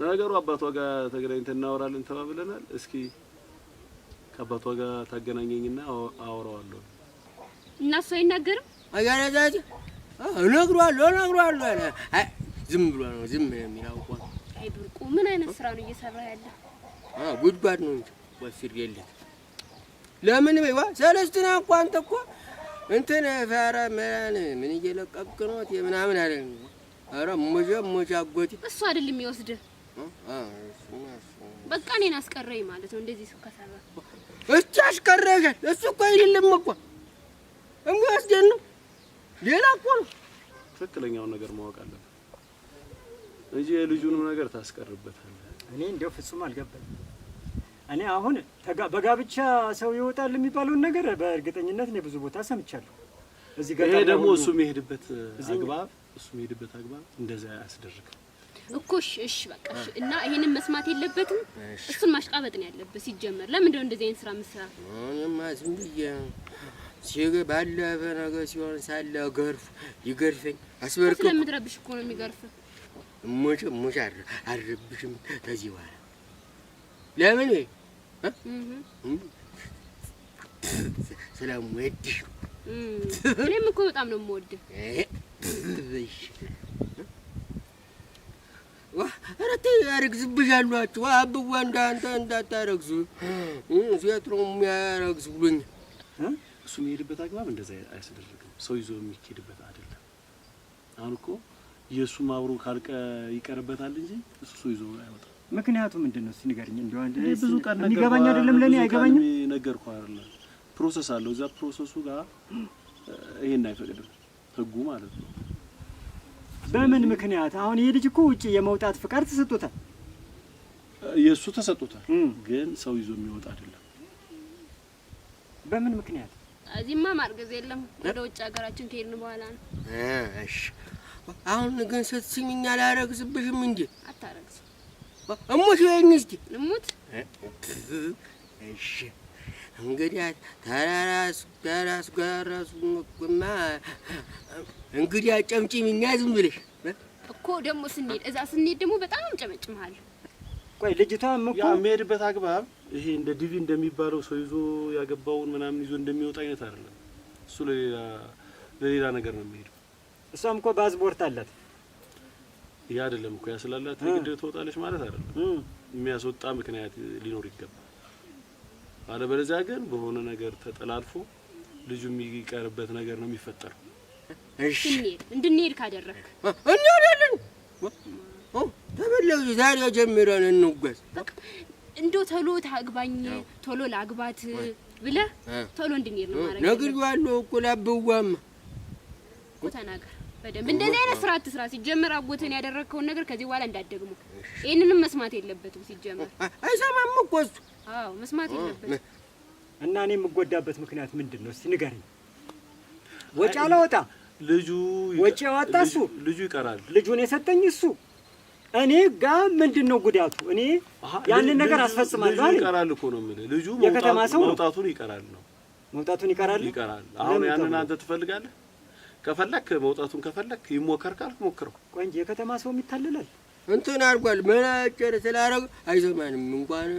E: ነገሩ አባቷ ጋር ተገናኝተን እናወራለን ተባብለናል እስኪ ከአባቷ ጋር ታገናኘኝና አወራዋለሁ
B: እና እሱ አይናገርም
A: አያረዳጅ ነግሯለሁ አይ ዝም ብሎ ነው ዝም የሚለው እኮ
B: አይ ብርቁ ምን አይነት ስራ ነው እየሰራ ያለ
A: ጉድጓድ ነው እንጂ ወፍር የለም ለምን በይዋ ሰለስትና እኮ አንተ እኮ እንትን ፈራ ምን እየለቀቅክ ነው ምናምን አለ ኧረ ሞጃ አጎቴ
B: እሱ አይደለም የሚወስድህ በቃ እኔን አስቀረኝ ማለት ነው እንደዚህ ሰው ከሰራ
A: እቺ አስቀረሽ እሱ እኮ አይደለም እኮ የሚወስደን ነው ሌላ እኮ ነው
E: ትክክለኛውን ነገር ማወቅ አለብህ እንጂ የልጁንም ነገር ታስቀርበታለህ
D: እኔ እንደው ፍጹም አልገባኝ እኔ አሁን በጋብቻ ሰው ይወጣል የሚባለው ነገር በእርግጠኝነት ነው ብዙ ቦታ ሰምቻለሁ እዚህ ጋር
E: ይሄ ደግሞ እሱ የሚሄድበት አግባብ እንደዛ ያስደርጋል
B: እኮ እሺ በቃ እሺ እና ይሄንን መስማት የለበትም እሱን ማሽቃበጥ ነው ያለበት ሲጀመር ለምን እንደዚህ አይነት ስራ መስራት
A: እኔማ ዝም ብዬ ባለፈ ነገር ሲሆን ሳለ ይገርፈኝ አስበርኩ
B: ስለምትረብሽ እኮ ነው የሚገርፍ
A: ሞች አርብሽም ከዚህ በኋላ ለምን ስለምወድሽ
B: እኔም እኮ በጣም ነው የምወድህ
A: አረቴ ያረግዝብሻላችሁ አብዋ እንዳንተ እንዳታረግዙ ሴት ነው የሚያረግዝ ብሎኝ
E: እሱ የሚሄድበት አግባብ እንደዛ አያስደርግም ሰው ይዞ የሚሄድበት አይደለም አሁን እኮ የሱም አብሮ ካልቀ ይቀርበታል እንጂ እሱ ይዞ አይወጣም።
D: ምክንያቱ ምንድነው? እስቲ ንገረኝ። እንደው አንድ
E: ብዙ ቀን ነገር
D: ይገባኝ አይደለም ለኔ አይገባኝም።
E: ነገርኩህ አይደለ? ፕሮሰስ አለው። እዛ ፕሮሰሱ ጋር ይሄን አይፈቅድም ህጉ ማለት ነው።
D: በምን ምክንያት? አሁን ይሄ ልጅ እኮ ውጪ የመውጣት ፍቃድ ተሰጥቶታል።
E: የሱ ተሰጥቶታል፣ ግን ሰው ይዞ የሚወጣ አይደለም።
D: በምን ምክንያት?
B: እዚህማ ማርገዝ የለም ወደ ውጭ ሀገራችን ከሄድን በኋላ ነው።
A: እሺ አሁን ግን ስትስሚኝ አላረግዝብሽም እንዴ?
B: አታረግዝ
A: እሙት ወይኝ እስቲ
B: እሙት።
A: እሺ እንግዲህ ተራራስ ጋራሱማ እንግዲህ አጨምጪምኛ ዝም ብለሽ
B: እኮ ደግሞ ስንሄድ ደግሞ በጣም ጨመጭምሃለሁ።
D: ቆይ ልጅቷም እኮ
E: ያ የሚሄድበት አግባብ ይሄ እንደ ዲቪ እንደሚባለው ሰው ይዞ ያገባውን ምናምን ይዞ እንደሚወጣ አይነት አይደለም። እሱ ለሌላ ነገር ነው የሚሄደው።
D: እሷም እኮ ፓስፖርት አላት።
E: ያ አይደለም እኮ ያስላላት ግድ ትወጣለች ማለት አይደለም። የሚያስወጣ ምክንያት ሊኖር ይገባል። አለበለዚያ ግን በሆነ ነገር ተጠላልፎ ልጁ የሚቀርበት ነገር ነው የሚፈጠረው።
A: እሺ
B: እንድንሄድ ካደረክ
A: እንሄዳለን። ተበለው ዛሬ ጀምረን እንጓዝ።
B: እንደው ቶሎ ታግባኝ ቶሎ ላግባት ብለህ ቶሎ እንድንሄድ ነው ማለት ነው።
A: ነግሬዋለሁ እኮ ላበዋማ
B: እኮ ተናገር በደንብ። እንደዚህ አይነት ስራ አትስራ። ሲጀመር አጎተን ያደረከውን ነገር ከዚህ በኋላ እንዳትደግሙ። ይሄንንም መስማት የለበትም ሲጀመር።
A: አይሰማም እኮ እሱ።
B: አዎ መስማት የለበትም።
D: እና እኔ የምጎዳበት ምክንያት ምንድነው? እስቲ ንገረኝ። ወጪ አላወጣ
E: ልጁ
D: ወጪ ያወጣ እሱ፣
E: ልጁ ይቀራል።
D: ልጁን የሰጠኝ እሱ። እኔ ጋር ምንድነው ጉዳቱ? እኔ ያንን ነገር አስፈጽማለሁ አይደል?
E: ይቀራል እኮ ነው የምልህ። ልጁ መውጣቱን ይቀራል ነው።
D: መውጣቱን ይቀራል።
E: አሁን ያንን አንተ ትፈልጋለህ? ከፈለክ መውጣቱን ከፈለክ ይሞከር ካልክ ሞክረው።
D: ቆይ እንጂ የከተማ ሰው ይታለላል።
A: እንትን አድርጓል። ምን አጨረ ስላደረገ አይሰማንም እንኳን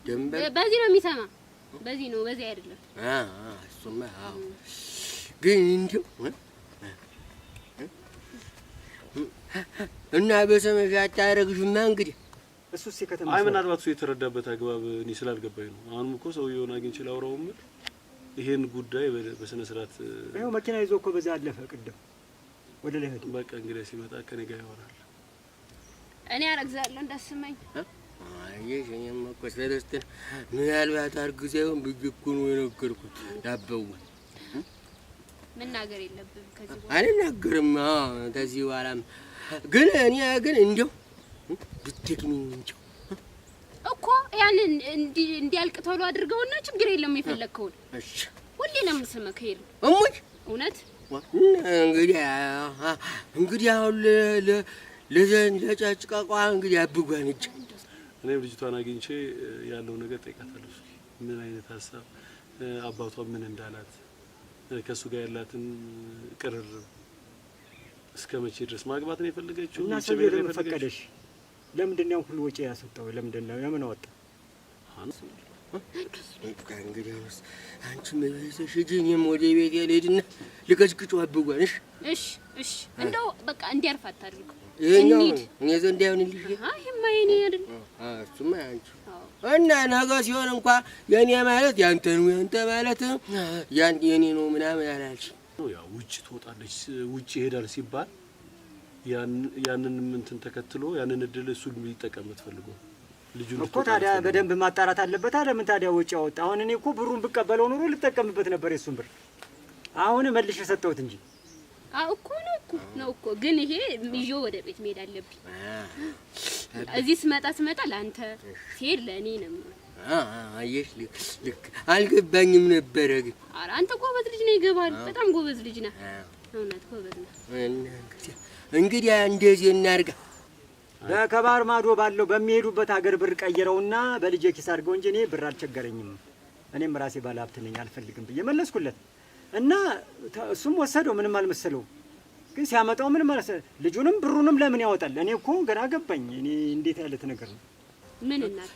A: ደንበር።
B: በዚህ ነው የሚሰማ። በዚህ ነው በዚህ አይደለም።
A: እሱማ አዎ። ግን እንደው እና በሰመሽ አታረግሽማ እንግዲህ
D: እሱስ የከተማ
E: አይ ምናልባት እሱ የተረዳበት አግባብ እኔ ስላልገባኝ ነው። አሁንም እኮ ሰውዬውን አግኝቼ ላውራውም ይሄን ጉዳይ በስነ ስርዓት
D: ይኸው መኪና ይዞ እኮ በዛ አለፈ ቅድም ወደ ላይ ሄደ።
E: በቃ እንግዲህ ሲመጣ ከኔ ጋር ይሆናል።
B: እኔ አረግዛለሁ እንዳስመኝ።
A: አየሽ እኔም እኮ ሰለስተን ምናልባት አርግዘውን ብዬሽ እኮ ነው የነገርኩት። ዳበው
B: መናገር የለብህም ከዚህ በኋላ።
A: አልናገርም። ከዚህ በኋላም ግን እኔ ግን እንደው ብትደግሚኝ እንጂ
B: እኮ ያንን እንዲያልቅ ቶሎ አድርገውና ችግር የለም የፈለከውን።
A: እሺ
B: ሁሌ ለምንሰማ ከሄድ
A: እሙት
B: እውነት
A: እንግዲህ አሁን ለጫጭቃቋ እንግዲህ አብጓን እጅ
E: እኔም ልጅቷን አግኝቼ ያለው ነገር ጠይቃታለሁ። እስኪ ምን አይነት ሀሳብ አባቷ ምን እንዳላት ከሱ ጋር ያላትን ቅርርብ እስከ መቼ ድረስ ማግባት ነው የፈለገችው?
D: እና ሰውዬው ለምን ፈቀደሽ? ለምንድን ነው ሁሉ ወጪ ያስወጣው? ለምንድን ነው ለምን አወጣ?
A: እንግዲህ አንቺ መለሰሽ እኔም ወደ ቤት ልሄድና ልቀጭቅጭው አብጓን።
B: እሺ እንደው በቃ እንዲያርፍ አታድርገው።
A: ይሄኛው እኔ ዘንድ አይሆንልሽ።
B: ይሄማ የኔ አይደል?
A: እሱማ አንቺ እና ነገ ሲሆን እንኳን የኔ ማለት ያንተ ነው ያንተ ማለት የኔ ነው ምናምን አላልሽ።
E: ያው ውጭ ትወጣለች ውጭ ይሄዳል ሲባል ያንን እንትን ተከትሎ ያንን እድል እሱ ሊጠቀምበት ፈልጎ ልጁ
D: እኮ ታዲያ በደንብ ማጣራት አለበት። ለምን ታዲያ ወጪ አወጣ? አሁን እኔ እኮ ብሩን ብቀበለው ኑሮ ልጠቀምበት ነበር የሱን ብር። አሁን መልሼ ሰጠሁት እንጂ
B: እኮ ነው እኮ ግን ይሄ ይዤው ወደ ቤት መሄድ አለብኝ። እዚህ ስመጣ ለአንተ ሲሄድ ለእኔ ነው የሚሆነው።
A: አየሽ ልክ አልገባኝም ነበረ። ግን
B: ኧረ አንተ ጎበዝ ልጅ ነህ፣ ይገባል። በጣም ጎበዝ ልጅ ነህ። እውነት ጎበዝ ነህ።
A: እንግዲህ እንደዚህ እናድርጋ።
D: ከባህር ማዶ ባለው በሚሄዱበት ሀገር ብር ቀይረውና በልጄ ኪስ አድርገው እንጂ እኔ ብር አልቸገረኝም። እኔም ራሴ ባለ ሀብት ነኝ አልፈልግም ብዬ መለስኩለት እና እሱም ወሰደው። ምንም አልመሰለው። ግን ሲያመጣው ምን ማለት ልጁንም ብሩንም ለምን ያወጣል? እኔ እኮ ገና ገባኝ። እኔ እንዴት ያለት ነገር ነው?
B: ምን እናት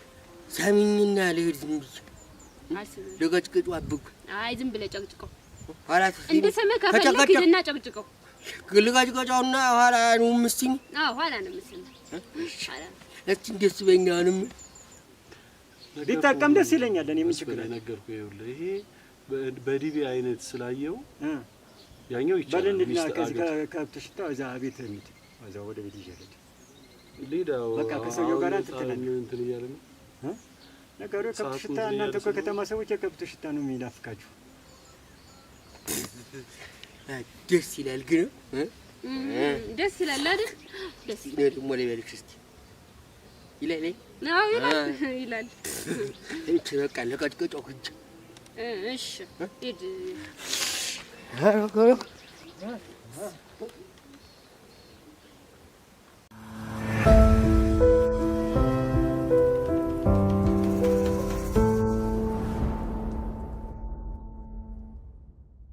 A: ሳሚኝና ልሄድ ዝም ብዬ ልቀጭቅጭው አብጉ።
B: አይ ዝም ብለህ ጨቅጭቀው።
A: ኋላ
B: እንደ ሰመህ ከፈለክ ሂድና ጨቅጭቀው።
A: ልቀጭቅጨውና ኋላ ነው ምስኝ።
B: ኋላ ነው ምስኝ።
A: እስቲ ደስ በኛንም
D: ቢጠቀም ደስ ይለኛል። እኔ ምን ችግር
E: ነገርኩህ። ይኸውልህ ይሄ በዲቪ አይነት ስላየው ያኛው ይቻላል።
D: በልንድና ከዚህ ከብት ሽታ እዛ ቤት እንሂድ፣ እዛ ወደ ቤት ይዤልህ
E: ሊዳው
D: በቃ ከሰውየው ጋር
E: እንትን እያለ ነው
D: ነገሩ። የከብት ሽታ እናንተ እኮ ከተማ ሰዎች የከብት ሽታ ነው የሚናፍቃችሁ።
A: ደስ ይላል ግን
B: ደስ ይላል አይደል?
A: ደስ ይላል። ሞለ በልክስ እስቲ ይላል
B: ነው ይላል።
A: እቺ በቃ ለቀጥቀጫው ግጭ
B: እሺ ሂድ።